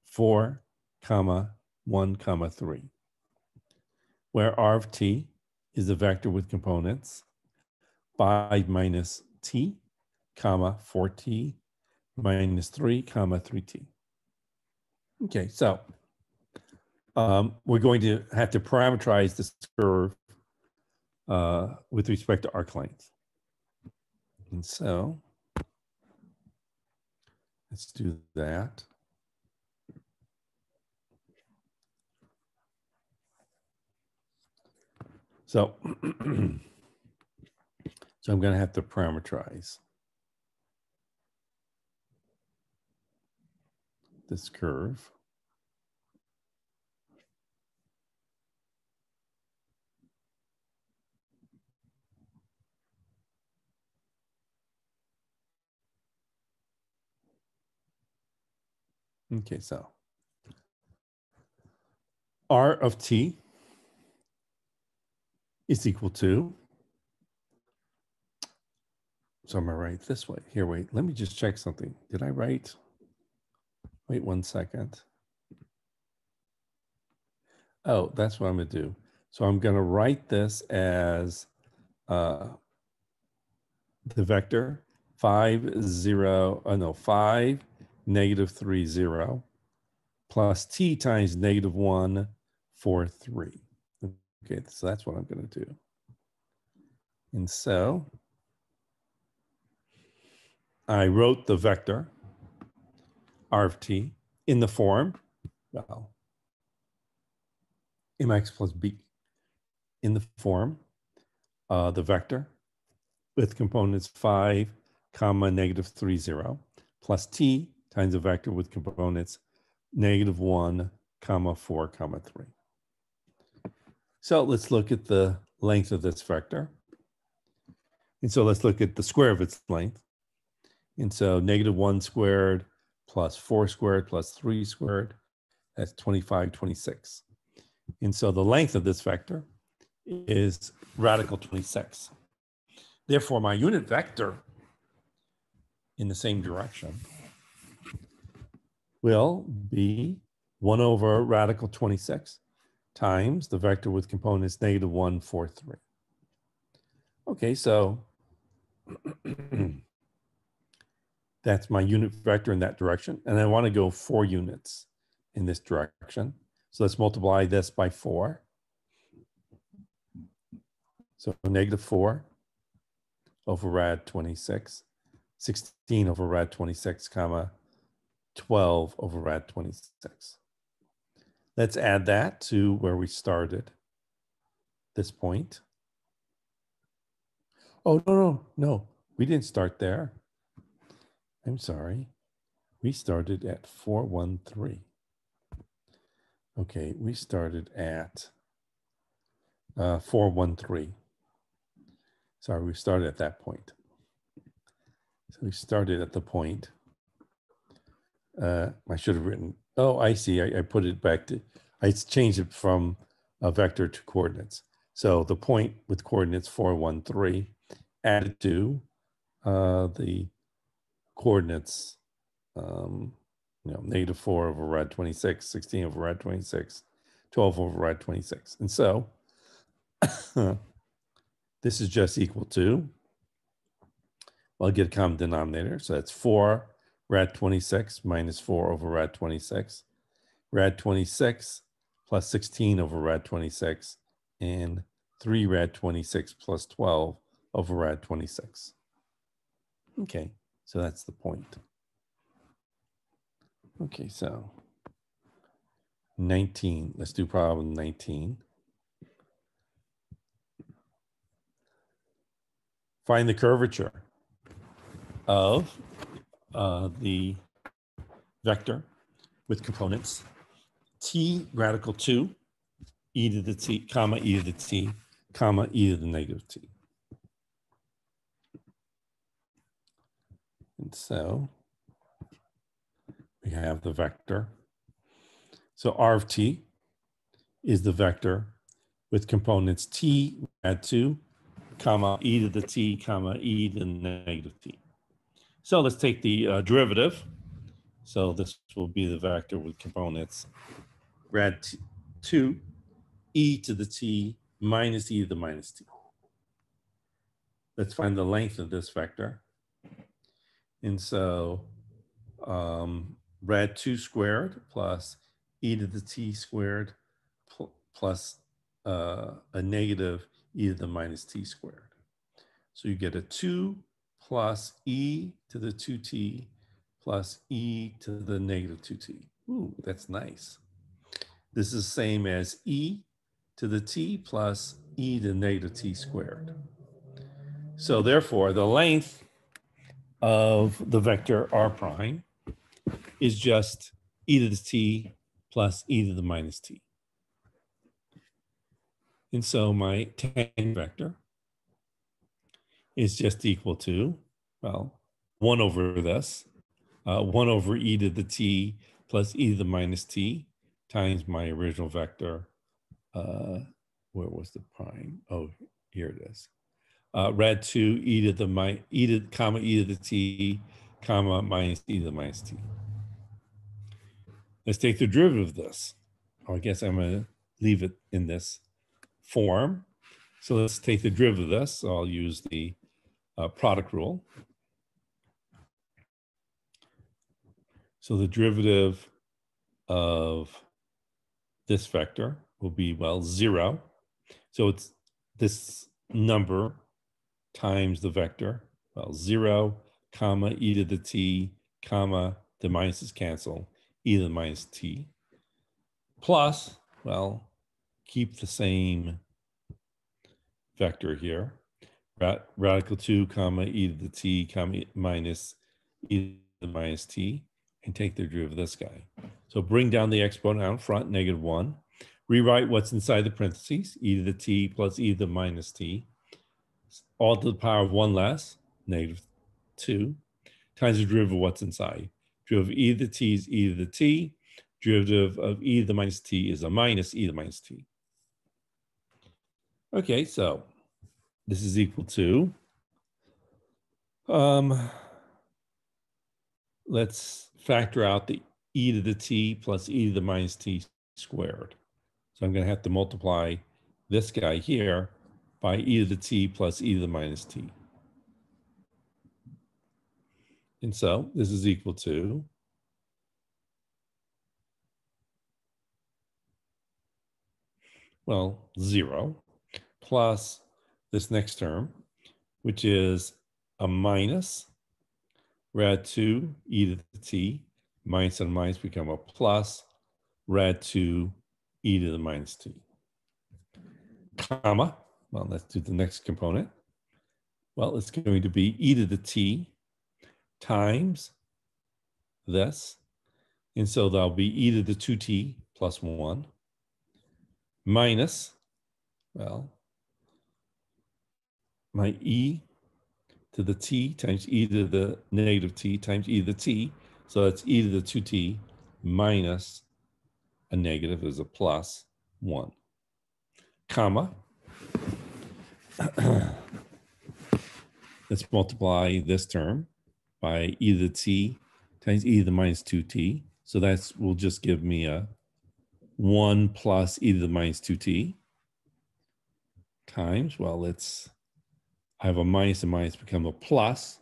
4, comma, 1, comma, 3, where r of t is the vector with components 5 minus t, comma, 4t, minus 3, comma, 3t. Okay, so we're going to have to parameterize this curve with respect to arc length. And so let's do that. So, so I'm going to have to parameterize this curve. Okay, so R of t is equal to, so I'm gonna write this way. Here, wait, let me just check something. Did I write? Wait 1 second. Oh, that's what I'm gonna do. So I'm gonna write this as the vector 5, 0, no, 5, negative 3, 0, plus t times negative 1, 4, 3. Okay, so that's what I'm gonna do. And so I wrote the vector r of t in the form, well, mx plus b, in the form, the vector with components 5, comma, negative 3, 0, plus t times a vector with components negative 1, comma, 4, comma, 3. So let's look at the length of this vector. And so let's look at the square of its length. And so negative 1 squared plus 4 squared plus 3 squared, that's 25, 26. And so the length of this vector is radical 26. Therefore, my unit vector in the same direction will be 1 over radical 26 times the vector with components negative 1, 4, 3. Okay, so that's my unit vector in that direction. And I want to go 4 units in this direction. So let's multiply this by 4. So negative 4 over rad 26, 16 over rad 26, comma, 12 over rad 26. Let's add that to where we started, this point. Oh, no, we didn't start there. I'm sorry. We started at 413. Okay, we started at 413. Sorry, we started at that point. So we started at the point. I should have written, oh, I see. I put it back to, I changed it from a vector to coordinates. So the point with coordinates 413 added to the coordinates, negative 4 over rad 26, 16 over rad 26, 12 over rad 26. And so this is just equal to, well, I'll get a common denominator. So that's 4 rad 26 minus 4 over rad 26. Rad 26 plus 16 over rad 26, and 3 rad 26 plus 12 over rad 26. Okay, so that's the point. Okay, so 19, let's do problem 19. Find the curvature of the vector with components t radical 2, e to the t, comma, e to the t, comma, e to the negative t. And so we have the vector. So r of t is the vector with components t rad 2, comma, e to the t, comma, e to the negative t. So let's take the derivative. So this will be the vector with components rad 2, e to the t minus e to the minus t. Let's find the length of this vector. And so rad 2 squared plus e to the t squared plus a negative e to the minus t squared. So you get a 2 plus e to the 2t plus e to the negative 2t. Ooh, that's nice. This is the same as e to the t plus e to the negative t squared. So therefore, the length of the vector r prime is just e to the t plus e to the minus t. And so my tangent vector is just equal to, well, 1 over this, 1 over e to the t plus e to the minus t times my original vector. Where was the prime? Oh, here it is. Rad 2 e to the e to the t comma minus e to the minus t. Let's take the derivative of this. I guess I'm going to leave it in this form. So let's take the derivative of this. So I'll use the product rule. So the derivative of this vector will be, well, 0. So it's this number times the vector, well, 0, comma, e to the t, comma, the minuses cancel, e to the minus t, plus, well, keep the same vector here, radical 2, comma, e to the t, comma, minus e to the minus t, and take the derivative of this guy. So bring down the exponent out front, -1. Rewrite what's inside the parentheses, e to the t plus e to the minus t, all to the power of 1 less, -2, times the derivative of what's inside. Derivative of e to the t is e to the t. Derivative of e to the minus t is a minus e to the minus t. Okay, so this is equal to, let's factor out the e to the t plus e to the minus t squared. So I'm going to have to multiply this guy here by e to the t plus e to the minus t. And so this is equal to, well, 0 plus this next term, which is a minus rad 2 e to the t, minus and minus become a plus rad 2 e to the minus t, comma, well, let's do the next component. Well, it's going to be e to the t times this. And so that'll be e to the 2t plus 1 minus, well, my e to the t times e to the negative t times e to the t. So that's e to the 2t minus a negative is a plus 1, comma. Let's multiply this term by e to the t times e to the minus 2t. So that's will just give me a 1 plus e to the minus 2t times, well, I have a minus and minus become a plus,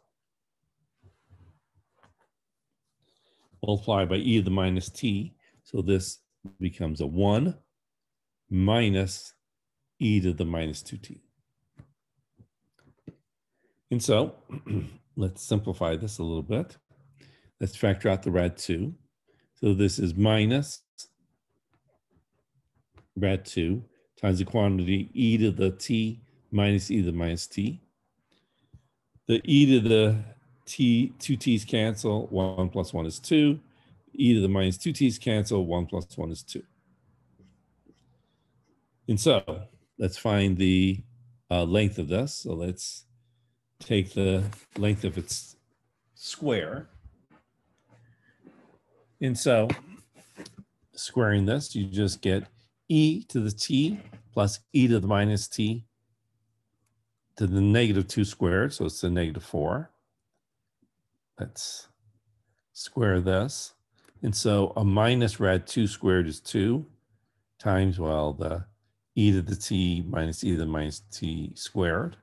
multiplied by e to the minus t. So this becomes a 1 minus e to the minus 2t. And so let's simplify this a little bit. Let's factor out the rad 2. So this is minus rad 2 times the quantity e to the t minus e to the minus t. The e to the t, 2t's cancel, 1 plus 1 is 2. E to the minus 2t's cancel, 1 plus 1 is 2. And so let's find the length of this. So let's take the length of its square. And so squaring this, you just get e to the t plus e to the minus t to the -2 squared. So it's a -4. Let's square this. And so a minus rad 2 squared is 2 times, well, the e to the t minus e to the minus t squared,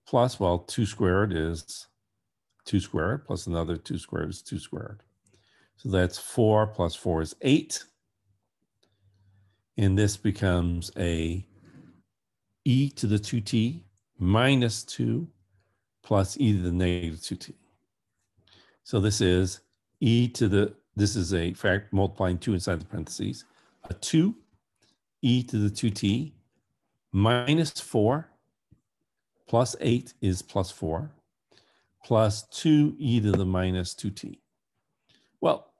plus, well, 2 squared is 2 squared, plus another 2 squared is 2 squared. So that's 4 plus 4 is 8. And this becomes a e to the 2t minus 2 plus e to the -2t. So this is e to the, this is a fact multiplying 2 inside the parentheses, a 2 e to the 2t minus 4 plus 8 is plus 4 plus 2 e to the minus 2t. Well,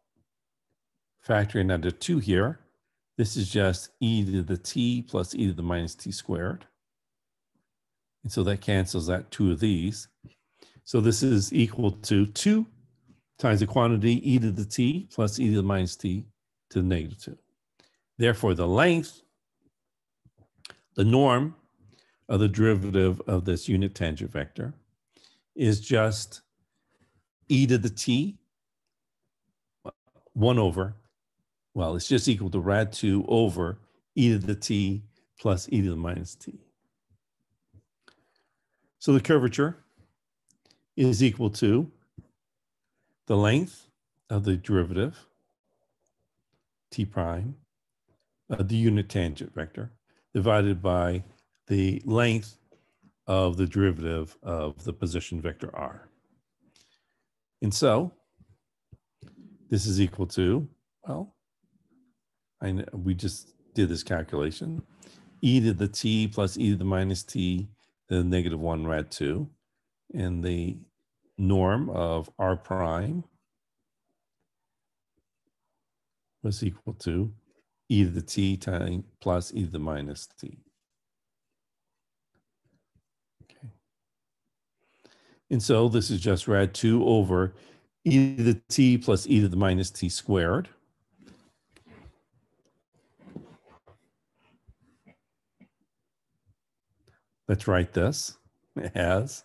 factoring out the 2 here, this is just e to the t plus e to the minus t squared. And so that cancels out 2 of these. So this is equal to 2 times the quantity e to the t plus e to the minus t to the negative 2. Therefore, the length, the norm of the derivative of this unit tangent vector is just e to the t, 1 over, well, it's just equal to rad 2 over e to the t plus e to the minus t. So the curvature is equal to the length of the derivative, t prime, of the unit tangent vector, divided by the length of the derivative of the position vector r. And so this is equal to, well, we just did this calculation, e to the t plus e to the minus t to the negative 1 rad 2, and the norm of r prime was equal to e to the t times plus e to the minus t. Okay. And so this is just rad 2 over e to the t plus e to the minus t squared. Let's write this as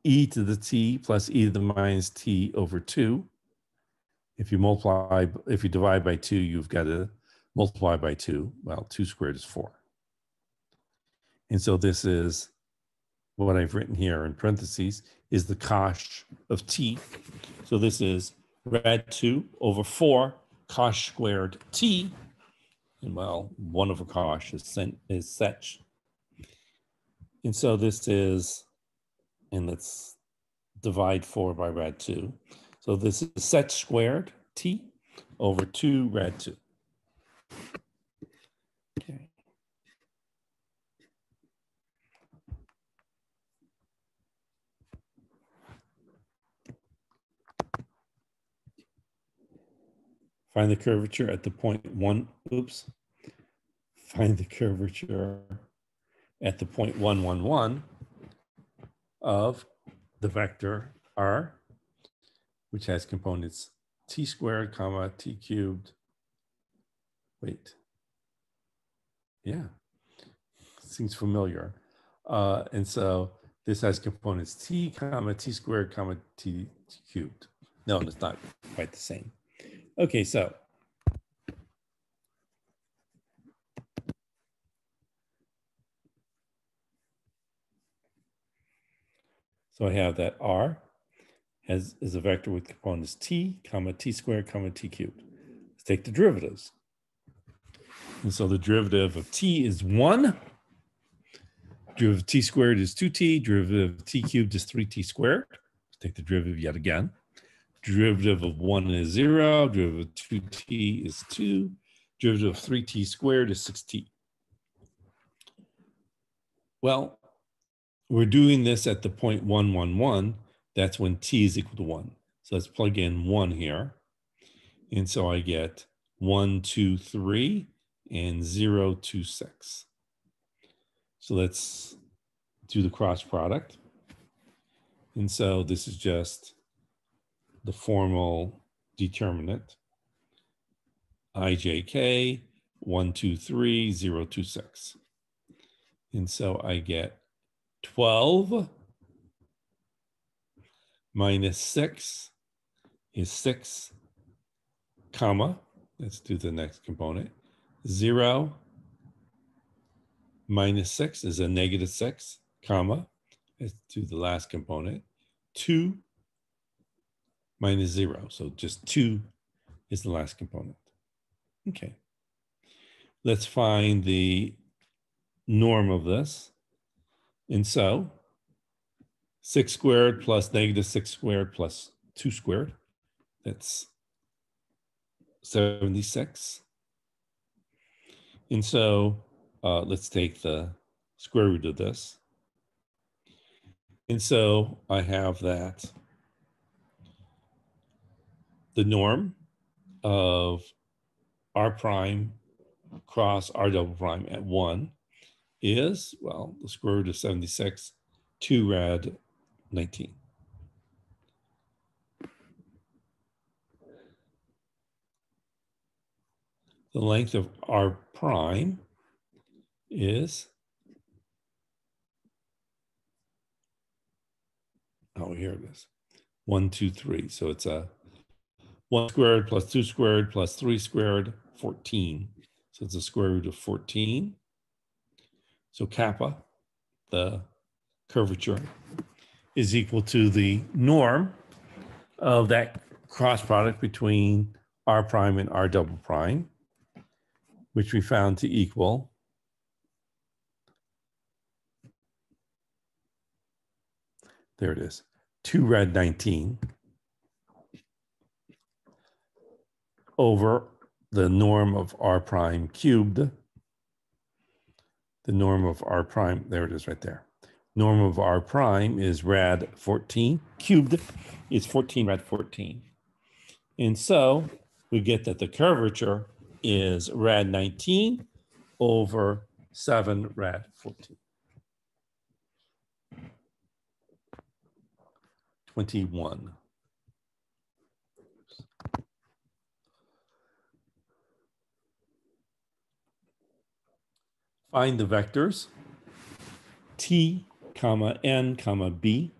e to the t plus e to the minus t over 2. If you divide by 2, you've got to multiply by 2. Well, 2 squared is 4. And so this is what I've written here in parentheses is the cosh of t. So this is rad 2 over 4 cosh squared t. And well, 1 over cosh is sech. And so this is, and let's divide 4 by rad 2. So this is sech squared t over 2 rad 2. Okay. Find the curvature at the point 1, Find the curvature at the point 1, 1, 1 of the vector r, which has components t squared, comma, t cubed. Wait. Yeah, seems familiar. And so this has components t, comma, t squared, comma, t cubed. No, it's not quite the same. Okay, so I have that r is a vector with components t, comma, t squared, comma, t cubed. Let's take the derivatives. And so the derivative of t is 1. Derivative of t squared is 2t. Derivative of t cubed is 3t squared. Let's take the derivative yet again. Derivative of 1 is 0. Derivative of 2t is 2. Derivative of 3t squared is 6t. Well, we're doing this at the point 1, 1, 1. That's when t is equal to 1. So let's plug in 1 here. And so I get 1, 2, 3, and 0, 2, 6. So let's do the cross product. And so this is just the formal determinant. ijk, 1, 2, 3, 0, 2, 6. And so I get 12 minus 6 is 6, comma, let's do the next component. 0 minus 6 is a negative 6, comma, let's do the last component. 2 minus 0, so just 2 is the last component. Okay, let's find the norm of this. And so 6 squared plus negative 6 squared plus 2 squared, that's 76. And so let's take the square root of this. And so I have that the norm of r prime cross r double prime at 1 is, well, the square root of 76, 2 rad 19. The length of r prime is, oh, here it is, 1, 2, 3. So it's a 1 squared plus 2 squared plus 3 squared, 14. So it's a square root of 14. So kappa, the curvature, is equal to the norm of that cross product between r prime and r double prime, which we found to equal there it is, 2 rad 19 over the norm of r prime cubed. The norm of r prime, there it is right there. Norm of r prime is rad 14. Cubed is 14 rad 14. And so we get that the curvature is rad 19 over 7 rad 14. 21. Find the vectors t, comma, n, comma, b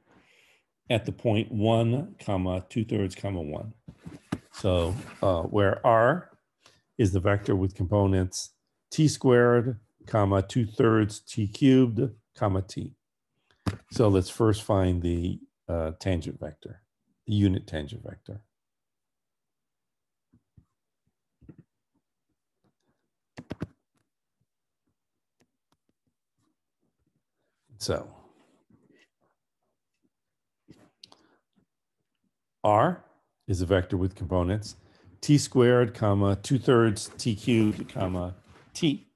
at the point 1, comma, 2/3, comma, 1. So where r is the vector with components t squared, comma, 2/3 t cubed, comma, t. So let's first find the tangent vector, the unit tangent vector. So r is a vector with components t squared, comma, 2/3 t cubed, comma, t.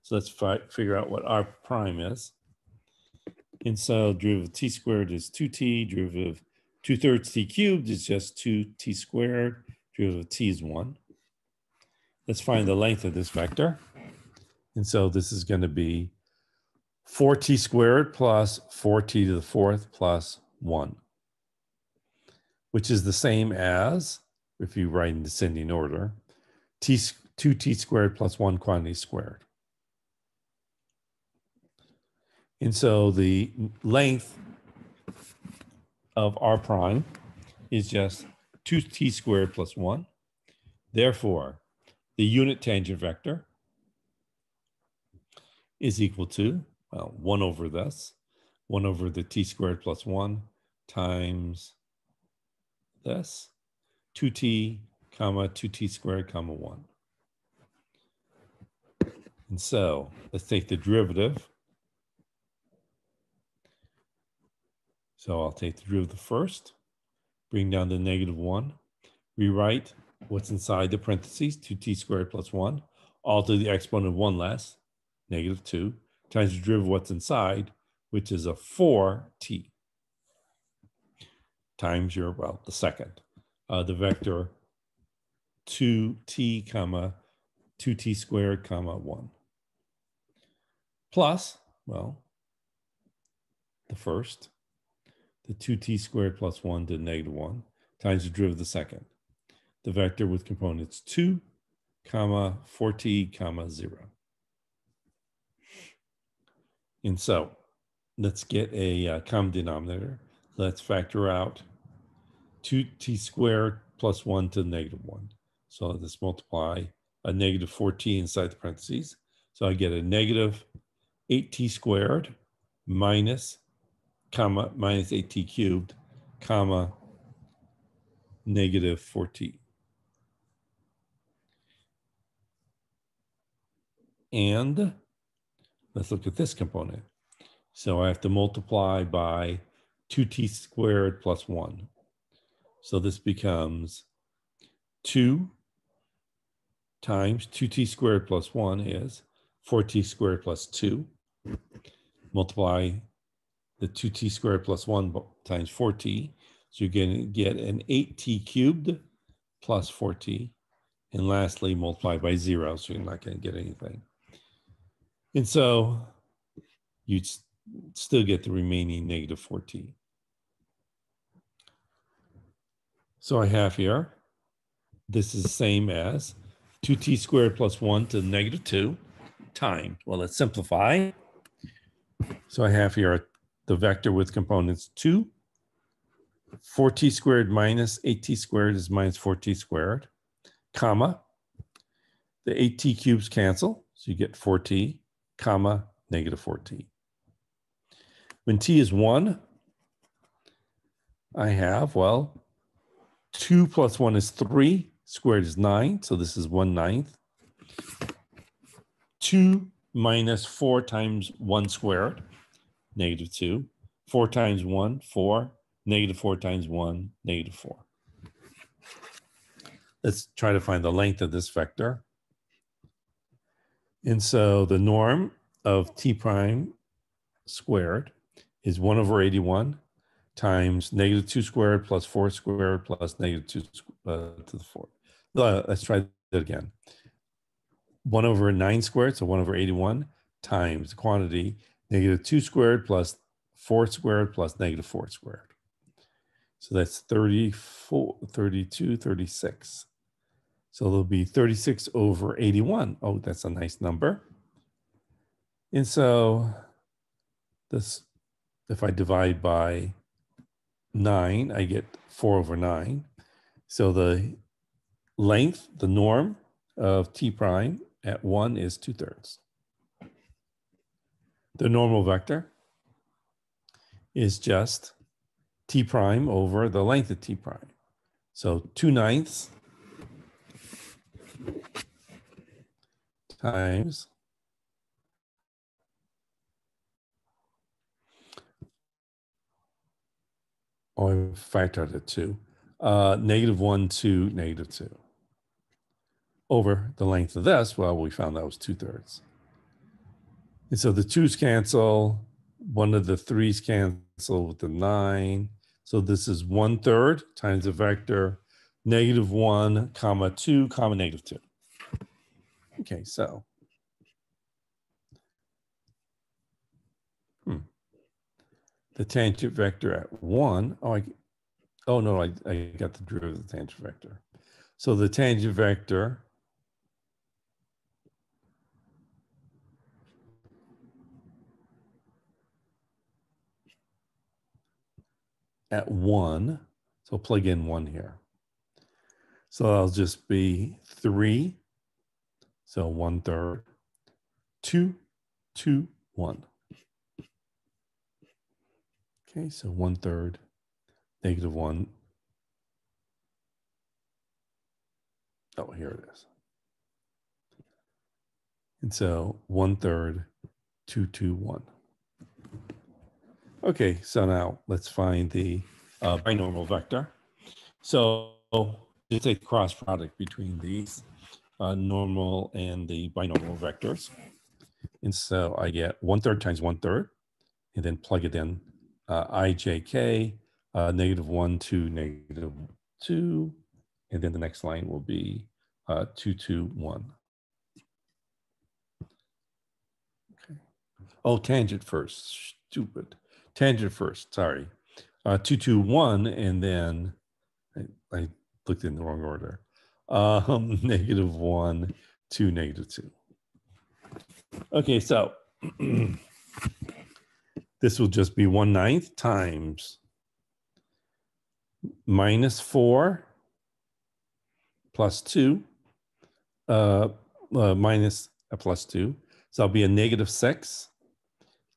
So let's figure out what r prime is. And so derivative of t squared is 2t, derivative of 2/3 t cubed is just 2t squared, derivative of t is 1. Let's find the length of this vector. And so this is going to be 4t squared plus 4t to the 4th plus 1, which is the same as, if you write in descending order, 2t squared plus 1 quantity squared. And so the length of r prime is just 2t squared plus 1. Therefore, the unit tangent vector is equal to, well, 1 over this, 1 over the t squared plus 1 times this, 2t, comma, 2t squared, comma, 1. And so let's take the derivative. So I'll take the derivative first, bring down the -1, rewrite what's inside the parentheses, 2t squared plus 1, all to the exponent of 1 less, -2, times the derivative of what's inside, which is a 4t, times your, well, the second. The vector 2t, comma, 2t squared, comma, 1. Plus, well, the first, the 2t squared plus 1 to -1, times the derivative of the second. The vector with components 2, comma, 4t, comma, 0. And so let's get a common denominator. Let's factor out 2t squared plus 1 to -1. So let's multiply a -4t inside the parentheses. So I get a -8t squared minus, comma, minus 8t cubed, comma, -4t. And let's look at this component. So I have to multiply by 2t squared plus 1. So this becomes 2 times 2t squared plus 1 is 4t squared plus 2. Multiply the 2t squared plus 1 times 4t. So you're going to get an 8t cubed plus 4t And lastly, multiply by 0, so you're not going to get anything. And so you'd still get the remaining negative 4t. So I have here, this is the same as 2t squared plus 1 to the negative 2 times. Well, let's simplify. So I have here the vector with components 2. 4t squared minus 8t squared is minus 4t squared, comma. The 8t cubes cancel, so you get 4t, comma, negative 4t. When t is 1, I have, well, 2 plus 1 is 3, squared is 9, so this is 1/9. 2 minus 4 times 1 squared, negative 2. 4 times 1, 4. Negative 4 times 1, negative 4. Let's try to find the length of this vector. And so the norm of t prime squared is 1 over 81 times negative 2 squared plus 4 squared plus negative 2 to the 4. Let's try that again. 1 over 9 squared, so 1 over 81 times the quantity negative 2 squared plus 4 squared plus negative 4 squared. So that's 34, 32, 36. So there'll be 36 over 81. Oh, that's a nice number. And so this, if I divide by 9, I get 4 over 9. So the length, the norm of t prime at 1 is 2/3. The normal vector is just t prime over the length of t prime. So 2/9 times I factored it 2. Negative 1 to negative 2. Over the length of this, well, we found that was 2/3. And so the 2's cancel. One of the 3's cancel with the 9. So this is 1/3 times the vector negative 1, comma 2, comma negative 2. Okay, so the tangent vector at 1, I got the derivative of the tangent vector. So the tangent vector at 1, so plug in 1 here. So that'll just be 3, so 1/3, 2, 2, 1. Okay, so 1/3, negative 1. Oh, here it is. And so 1/3, 2, 2, 1. Okay, so now let's find the binormal vector. So you take cross product between these normal and the binormal vectors. And so I get 1/3 times 1/3, and then plug it in ijk, negative 1 to negative 2. And then the next line will be 2, 2, 1. Okay. Oh, tangent first. Stupid. Tangent first. Sorry. 2, 2, 1, and then I looked in the wrong order. Negative 1 to negative 2. Okay, so this will just be 1/9 times minus 4 plus 2 minus a plus 2. So that'll be a negative 6.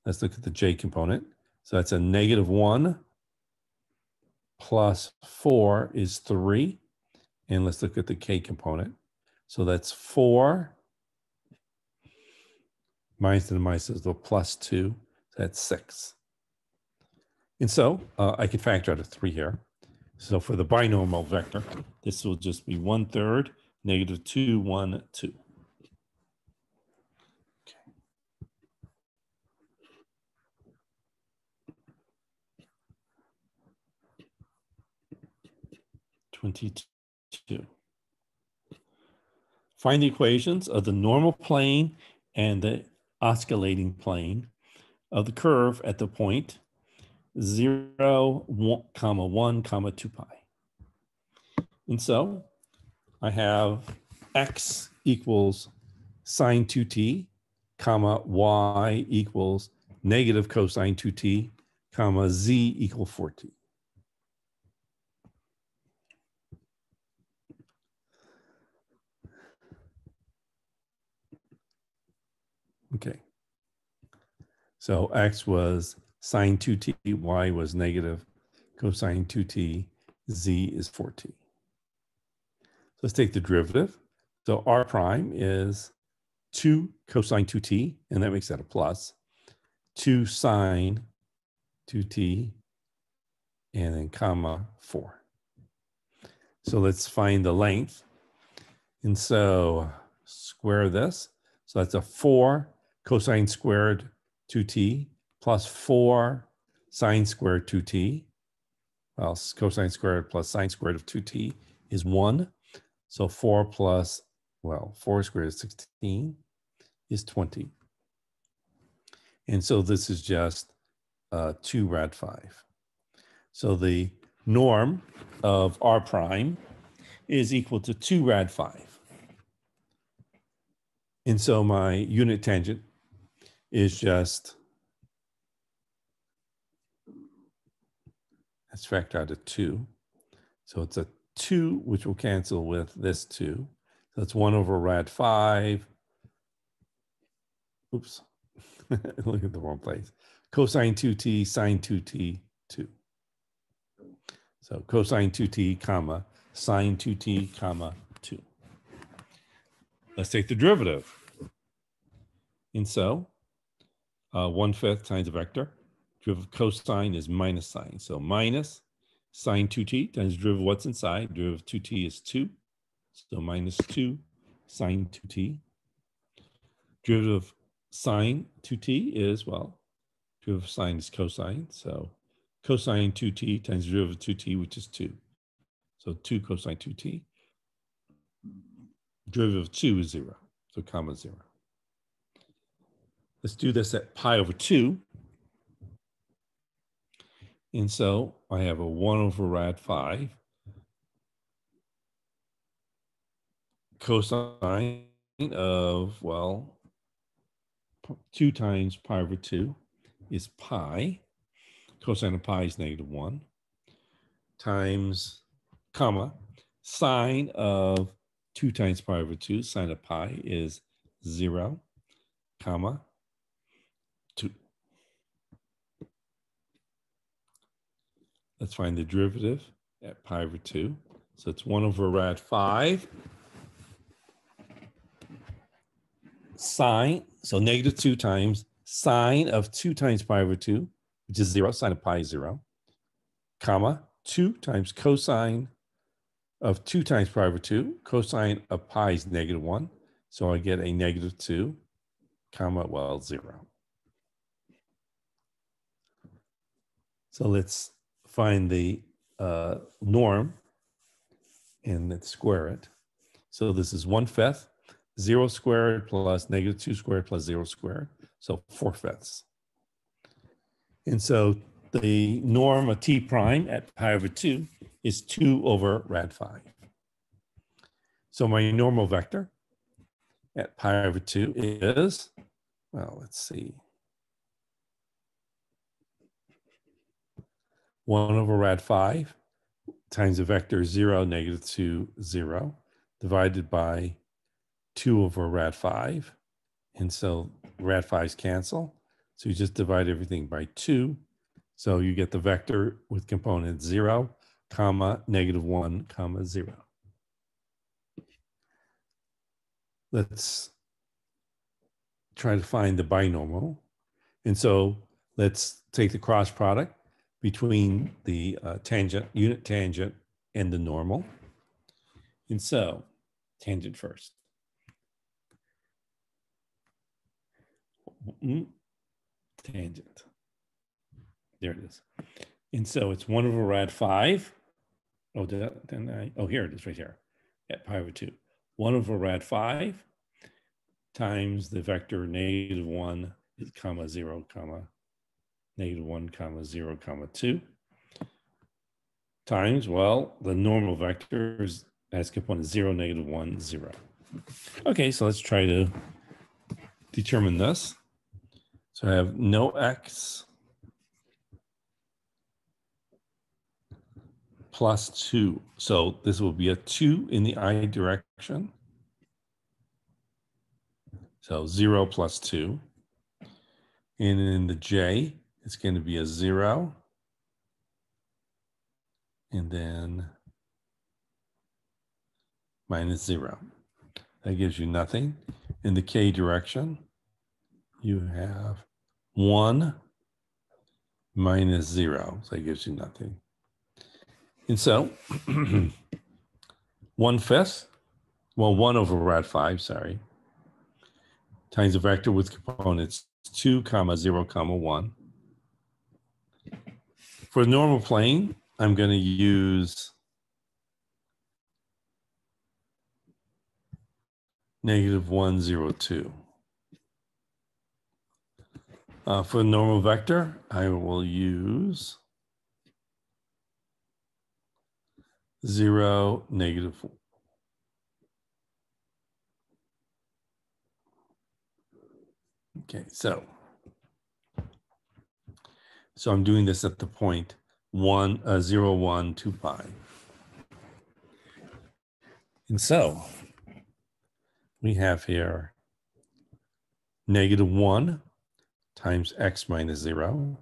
Let's look at the j component. So that's a negative 1 plus 4 is 3. And let's look at the k component. So that's 4 minus and minus is the plus 2. That's 6. And so I can factor out a 3 here. So for the binormal vector, this will just be 1/3, negative 2, 1, 2. Okay. 22. Find the equations of the normal plane and the osculating plane of the curve at the point 0, 1, 1, 2 pi. And so I have x equals sine 2t, comma, y equals negative cosine 2t, comma, z equal 4t. Okay. So x was sine 2t, y was negative cosine 2t, z is 4t. So let's take the derivative. So r prime is 2 cosine 2t, and that makes that a plus, 2 sine 2t, and then comma 4. So let's find the length. And so square this. So that's a 4 cosine squared 2t plus 4 sine squared 2t. Well, cosine squared plus sine squared of 2t is 1. So 4 plus, well, 4 squared is 16 is 20. And so this is just 2 rad 5. So the norm of r prime is equal to 2 rad 5. And so my unit tangent is just, let's factor out a 2. So it's a 2, which will cancel with this 2. So that's 1 over rad 5. Oops, look at the wrong place. Cosine 2t, sine 2t, 2. So cosine 2t, comma, sine 2t, comma, 2. Let's take the derivative. And so 1/5 times a vector. Derivative of cosine is minus sine. So minus sine 2t times derivative of what's inside. Derivative of 2t is 2. So minus 2 sine 2t. Derivative of sine 2t is, well, derivative of sine is cosine. So cosine 2t times derivative of 2t, which is 2. So 2 cosine 2t. Derivative of 2 is 0. So comma 0. Let's do this at pi over 2. And so I have a 1 over rad 5 cosine of, well, 2 times pi over 2 is pi. Cosine of pi is negative 1 times, comma, sine of 2 times pi over 2, sine of pi is 0, comma, 2. Let's find the derivative at pi over 2. So it's 1 over rad 5 sine, so negative 2 times sine of 2 times pi over 2, which is 0, sine of pi is 0, comma, 2 times cosine of 2 times pi over 2. Cosine of pi is negative 1. So I get a negative 2, comma, well, 0. So let's find the norm and let's square it. So this is 1/5, 0 squared plus negative 2 squared plus 0 squared. So 4/5. And so the norm of t prime at pi over 2 is 2 over rad 5. So my normal vector at pi over 2 is, well, let's see, 1 over rad 5 times the vector 0, negative 2, 0, divided by 2 over rad 5. And so rad 5's cancel. So you just divide everything by 2. So you get the vector with component 0, comma, negative 1, comma, 0. Let's try to find the binormal. And so let's take the cross product between the tangent, unit tangent, and the normal. And so tangent first. Tangent. There it is. And so it's 1 over rad 5. Oh, here it is right here at pi over 2. 1 over rad 5 times the vector -1, comma 0, comma -1, comma 0, comma 2 times, well, the normal vector has component 0, -1, 0. Okay, so let's try to determine this. So I have no x plus 2. So this will be a 2 in the I direction. So 0 plus 2. And in the j, it's going to be a 0. And then minus 0. That gives you nothing. In the k direction, you have 1 minus 0. So that gives you nothing. And so 1/5, well, 1 over rad 5, sorry, times a vector with components 2, comma 0, comma 1. For the normal plane, I'm going to use -1, 0, 2. For the normal vector, I will use 0, -4. Okay, so I'm doing this at the point 0, 1, 2 pi. And so we have here -1 times x minus 0,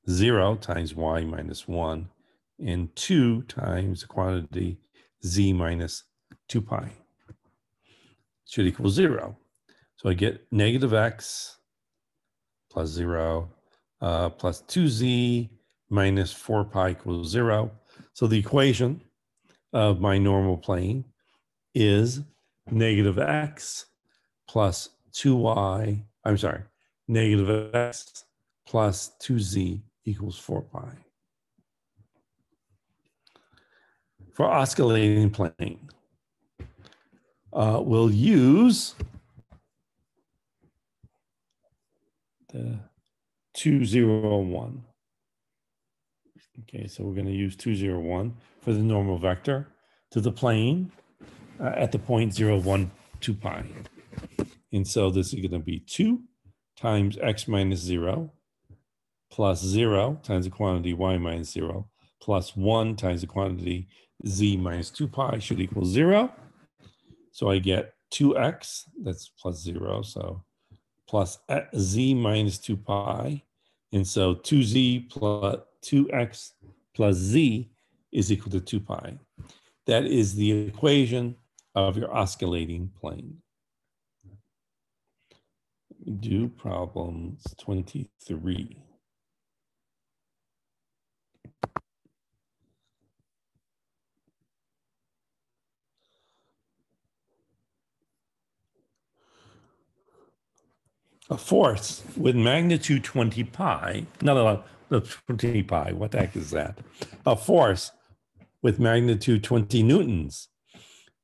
0 times y minus 1, and 2 times the quantity z minus 2 pi. Should equal 0. So I get -x plus 0 plus 2z minus 4 pi equals 0. So the equation of my normal plane is -x plus 2y, I'm sorry, -x plus 2z equals 4 pi. For oscillating plane, we'll use the 2, 0, 1. Okay, so we're going to use 2, 0, 1 for the normal vector to the plane at the point 0, 1, 2 pi. And so this is going to be 2 times x minus 0 plus 0 times the quantity y minus 0 plus 1 times the quantity z minus 2 pi should equal 0. So I get 2x, that's plus 0, so plus z minus 2 pi. And so 2z plus 2x plus z is equal to 2 pi. That is the equation of your oscillating plane. Do problems 23. A force with magnitude 20 pi, no, 20 pi, what the heck is that? A force with magnitude 20 newtons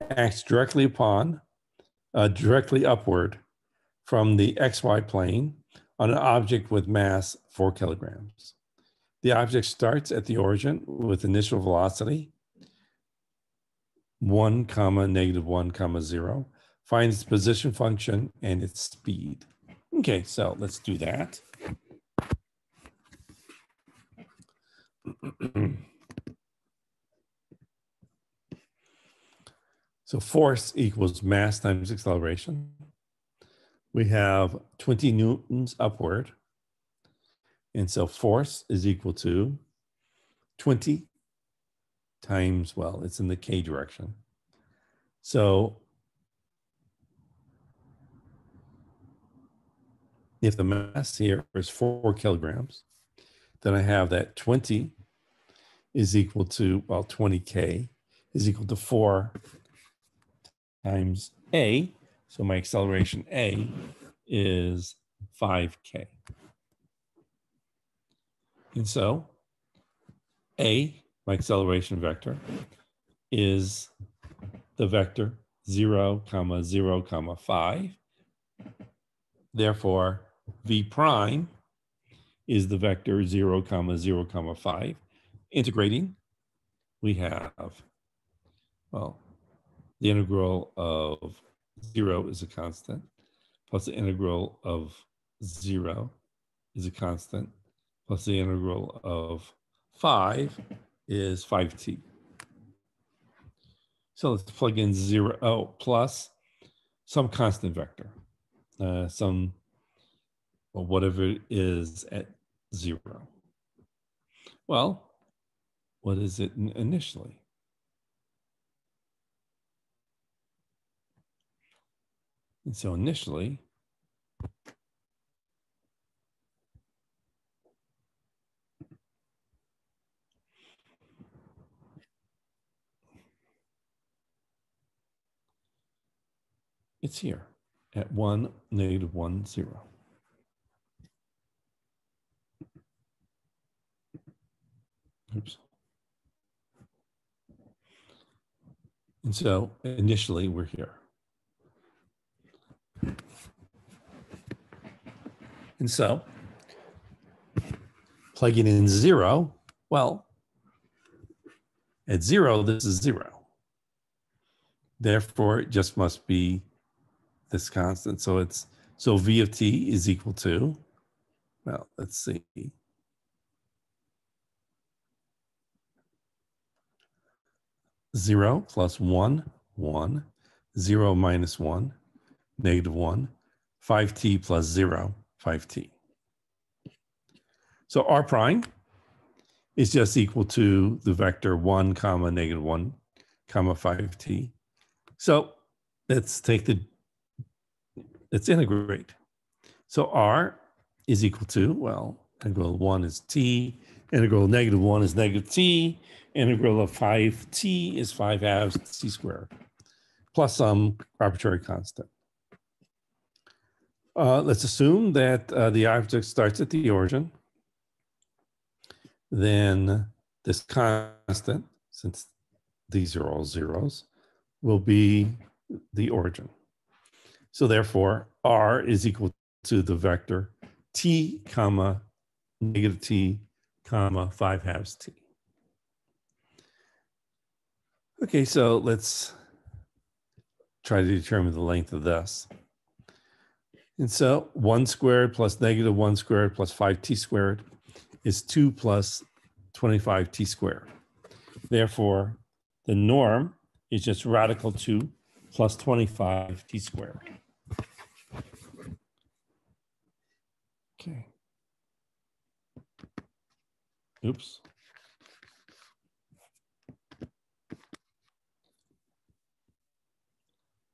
acts directly upward from the xy plane on an object with mass 4 kilograms. The object starts at the origin with initial velocity 1, -1, 0. Find its position function and its speed. Okay, so let's do that. So force equals mass times acceleration. We have 20 newtons upward. And so force is equal to 20 times, well, it's in the k direction. So if the mass here is 4 kilograms, then I have that 20 is equal to, well, 20k is equal to 4 times a. So my acceleration a is 5k. And so a, my acceleration vector, is the vector 0, 0, 5. Therefore, V prime is the vector 0, 0, 5. Integrating, we have, well, the integral of 0 is a constant, plus the integral of 0 is a constant, plus the integral of 5 is 5t. So let's plug in 0 plus some constant vector, some, or whatever it is at 0. Well, what is it initially? And so initially, it's here at 1, negative 1, 0. Oops. And so initially we're here. And so plugging in 0, well, at 0, this is 0. Therefore, it just must be this constant. So V of t is equal to, well, let's see. 0 plus 1, 1, 0 minus 1, negative 1, 5t plus 0, 5t. So r prime is just equal to the vector 1, comma, negative 1, comma, 5t. So let's integrate. So r is equal to, well, integral of 1 is t, integral of negative 1 is negative t, integral of 5t is 5 halves t squared, plus some arbitrary constant. Let's assume that the object starts at the origin. Then this constant, since these are all zeros, will be the origin. So therefore, r is equal to the vector t, comma, negative t, comma, 5 halves t. Okay, so let's try to determine the length of this. And so 1 squared plus negative 1 squared plus 5t squared is 2 plus 25t squared. Therefore, the norm is just radical 2 plus 25t squared. Okay. Oops.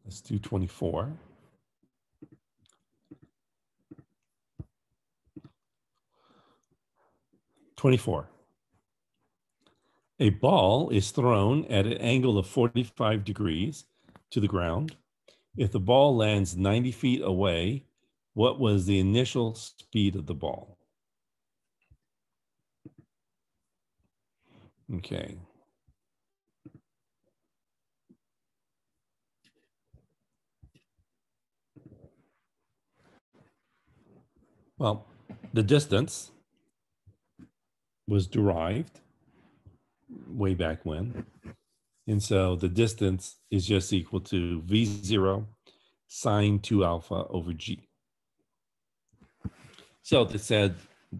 Let's do 24. 24. A ball is thrown at an angle of 45 degrees to the ground. If the ball lands 90 feet away, what was the initial speed of the ball? Okay. Well, the distance was derived way back when. And so the distance is just equal to V0 sine 2 alpha over G. So they said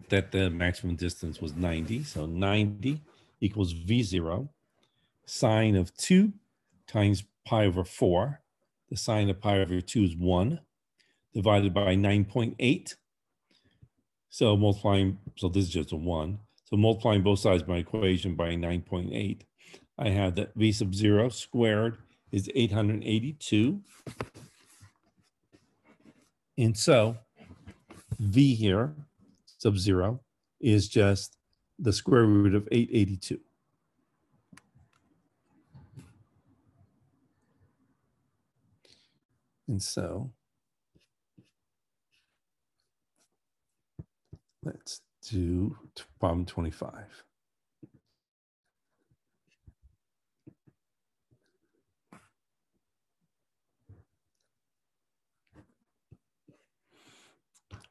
that the maximum distance was 90. So 90 equals V0 sine of 2 times pi over 4. The sine of pi over 2 is 1 divided by 9.8. So multiplying, so this is just a 1. So multiplying both sides of my equation by 9.8, I have that V sub 0 squared is 882. And so V here, sub 0, is just the square root of 882. And so let's do problem 25.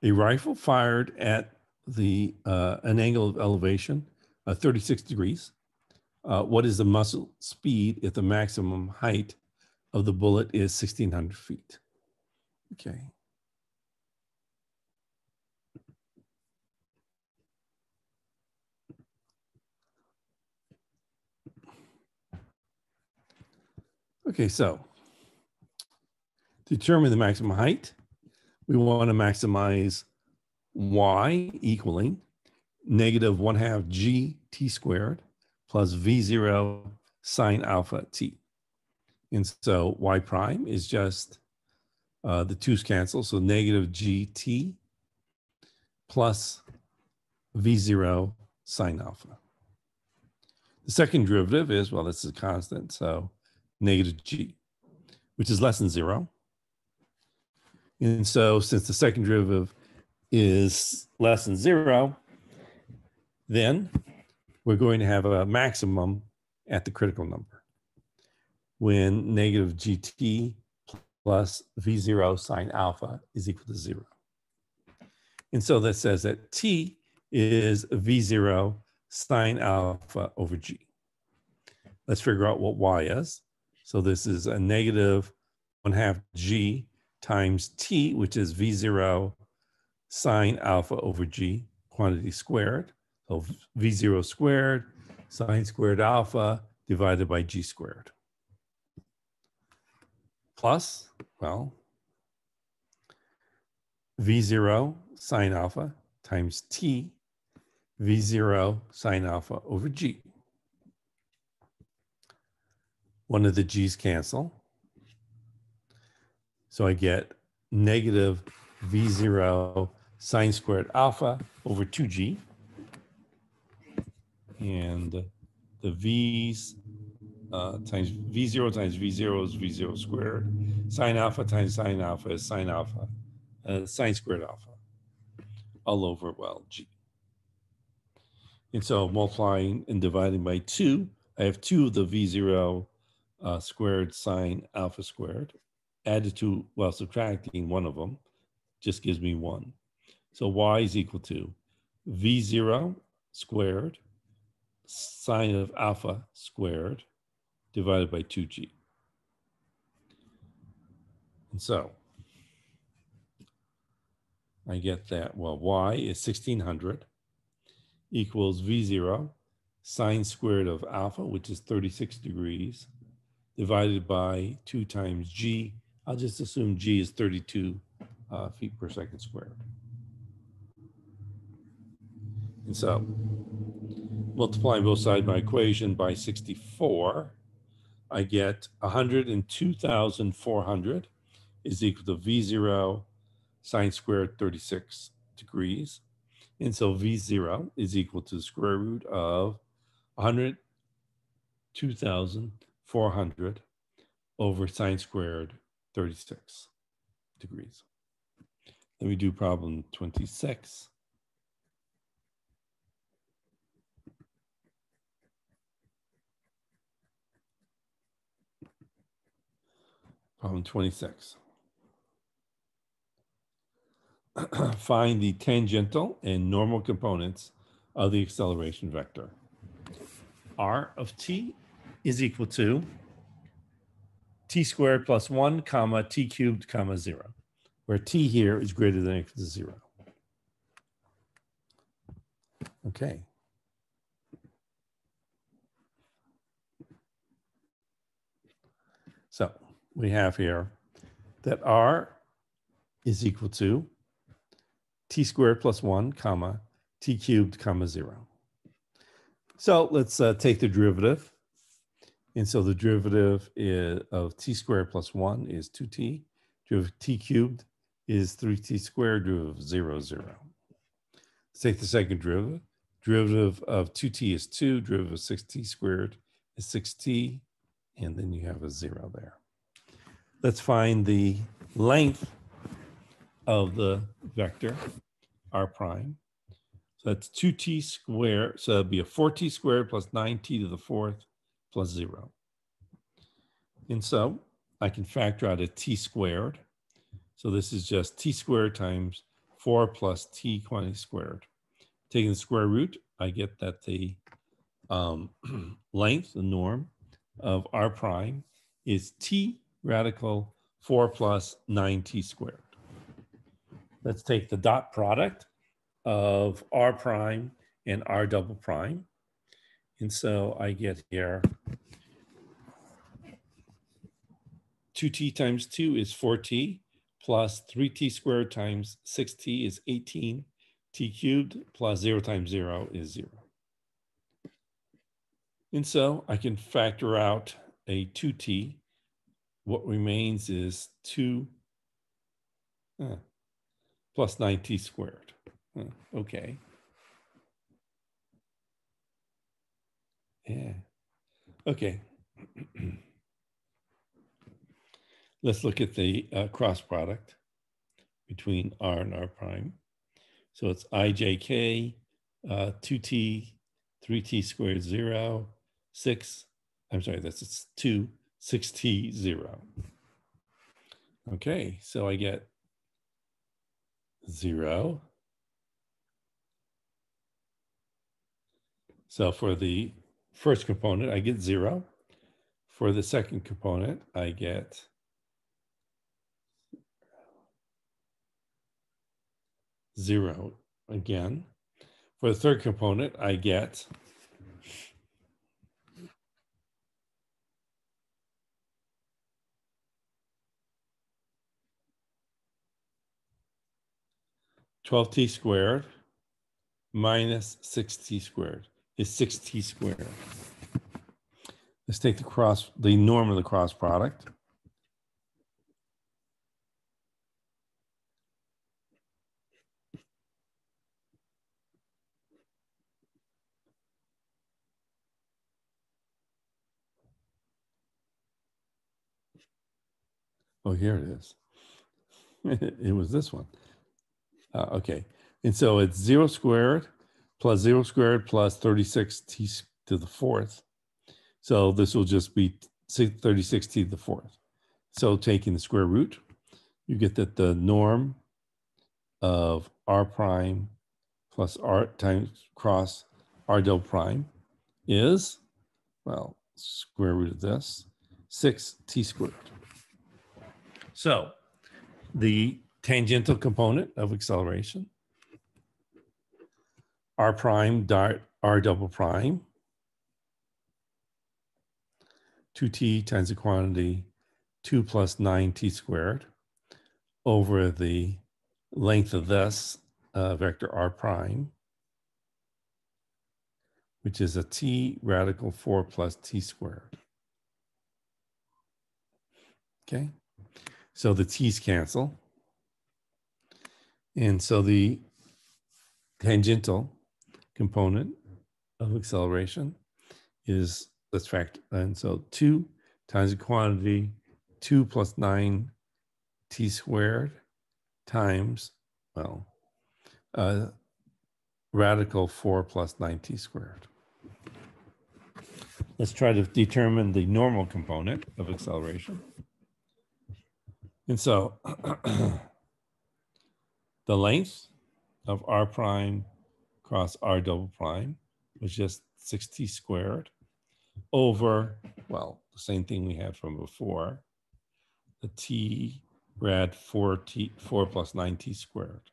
A rifle fired at an angle of elevation 36 degrees. What is the muzzle speed if the maximum height of the bullet is 1,600 feet? Okay. Okay, so to determine the maximum height, we want to maximize y equaling -1/2 g t squared plus v0 sine alpha t. And so y prime is just the twos cancel, so -gt plus v0 sine alpha. The second derivative is, well, this is a constant, so -g, which is less than 0. And so since the second derivative is less than 0, then we're going to have a maximum at the critical number when -gt plus v0 sine alpha is equal to 0. And so that says that t is v0 sine alpha over g. Let's figure out what y is. So this is a -1/2 g times t, which is v0 sine alpha over g, quantity squared. So v0 squared sine squared alpha divided by g squared. Plus, well, v0 sine alpha times t, v0 sine alpha over g. One of the g's cancel. So I get -v0 sine squared alpha over 2g. And the v's times v0 times v0 is v0 squared. Sine alpha times sine alpha is sine alpha, sine squared alpha, all over, well, g. And so multiplying and dividing by 2, I have 2 of the v0 squared sine alpha squared. Added to, well, subtracting one of them just gives me 1. So y is equal to v0 squared sine of alpha squared divided by 2g. And so I get that, well, y is 1,600 equals v0 sine squared of alpha, which is 36 degrees, divided by 2 times g. I'll just assume g is 32 feet per second squared. And so multiplying both sides of my equation by 64, I get 102,400 is equal to v0 sine squared 36 degrees. And so v0 is equal to the square root of 102,400 over sine squared 36 degrees. Let me do problem 26. Problem 26. Find the tangential and normal components of the acceleration vector. R of t is equal to t squared plus 1 comma t cubed comma 0, where t here is greater than or equal to 0. Okay. So we have here that r is equal to t squared plus 1 comma t cubed comma 0. So let's take the derivative. And so the derivative of t squared plus 1 is 2t. Derivative of t cubed is 3t squared. Derivative of 0, 0. Let's take the second derivative. Derivative of 2t is 2. Derivative of 6t squared is 6t. And then you have a 0 there. Let's find the length of the vector, r prime. So that's 2t squared. So that'd be a 4t squared plus 9t to the fourth plus 0. And so I can factor out a t squared. So this is just t squared times 4 plus t quantity squared. Taking the square root, I get that the length, the norm of r prime is t radical 4 plus 9t squared. Let's take the dot product of r prime and r double prime. And so I get here 2t times 2 is 4t plus 3t squared times 6t is 18. T cubed plus 0 times 0 is 0. And so I can factor out a 2t. What remains is 2 plus 9t squared. Okay. Yeah. Okay. Let's look at the cross product between r and r prime. So it's ijk, 2t, 3t squared, 0, 6. I'm sorry, it's 2, 6t, 0. Okay, so I get 0. So for the first component, I get 0. For the second component, I get 0 again. For the third component, I get 12t squared minus 6t squared is 6t squared. Let's take the norm of the cross product. Oh, here it is. It was this one. Okay. And so it's 0 squared plus 0 squared plus 36t to the fourth. So this will just be 36t to the fourth. So taking the square root, you get that the norm of r prime plus r times cross r double prime is, well, square root of this, 6t squared. So the tangential component of acceleration, r prime dot r double prime, 2t times the quantity 2 plus 9t squared over the length of this vector r prime, which is a t radical 4 plus t squared. Okay, so the t's cancel. And so the tangential component of acceleration is, let's factor, and so 2 times the quantity 2 plus 9t squared times, well, radical 4 plus 9t squared. Let's try to determine the normal component of acceleration. And so the length of r prime cross r double prime was just 6t squared over, well, the same thing we had from before, the t rad 4 plus 9t squared.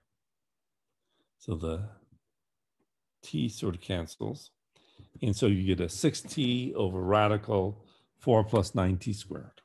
So the t sort of cancels. And so you get a 6t over radical 4 plus 9t squared.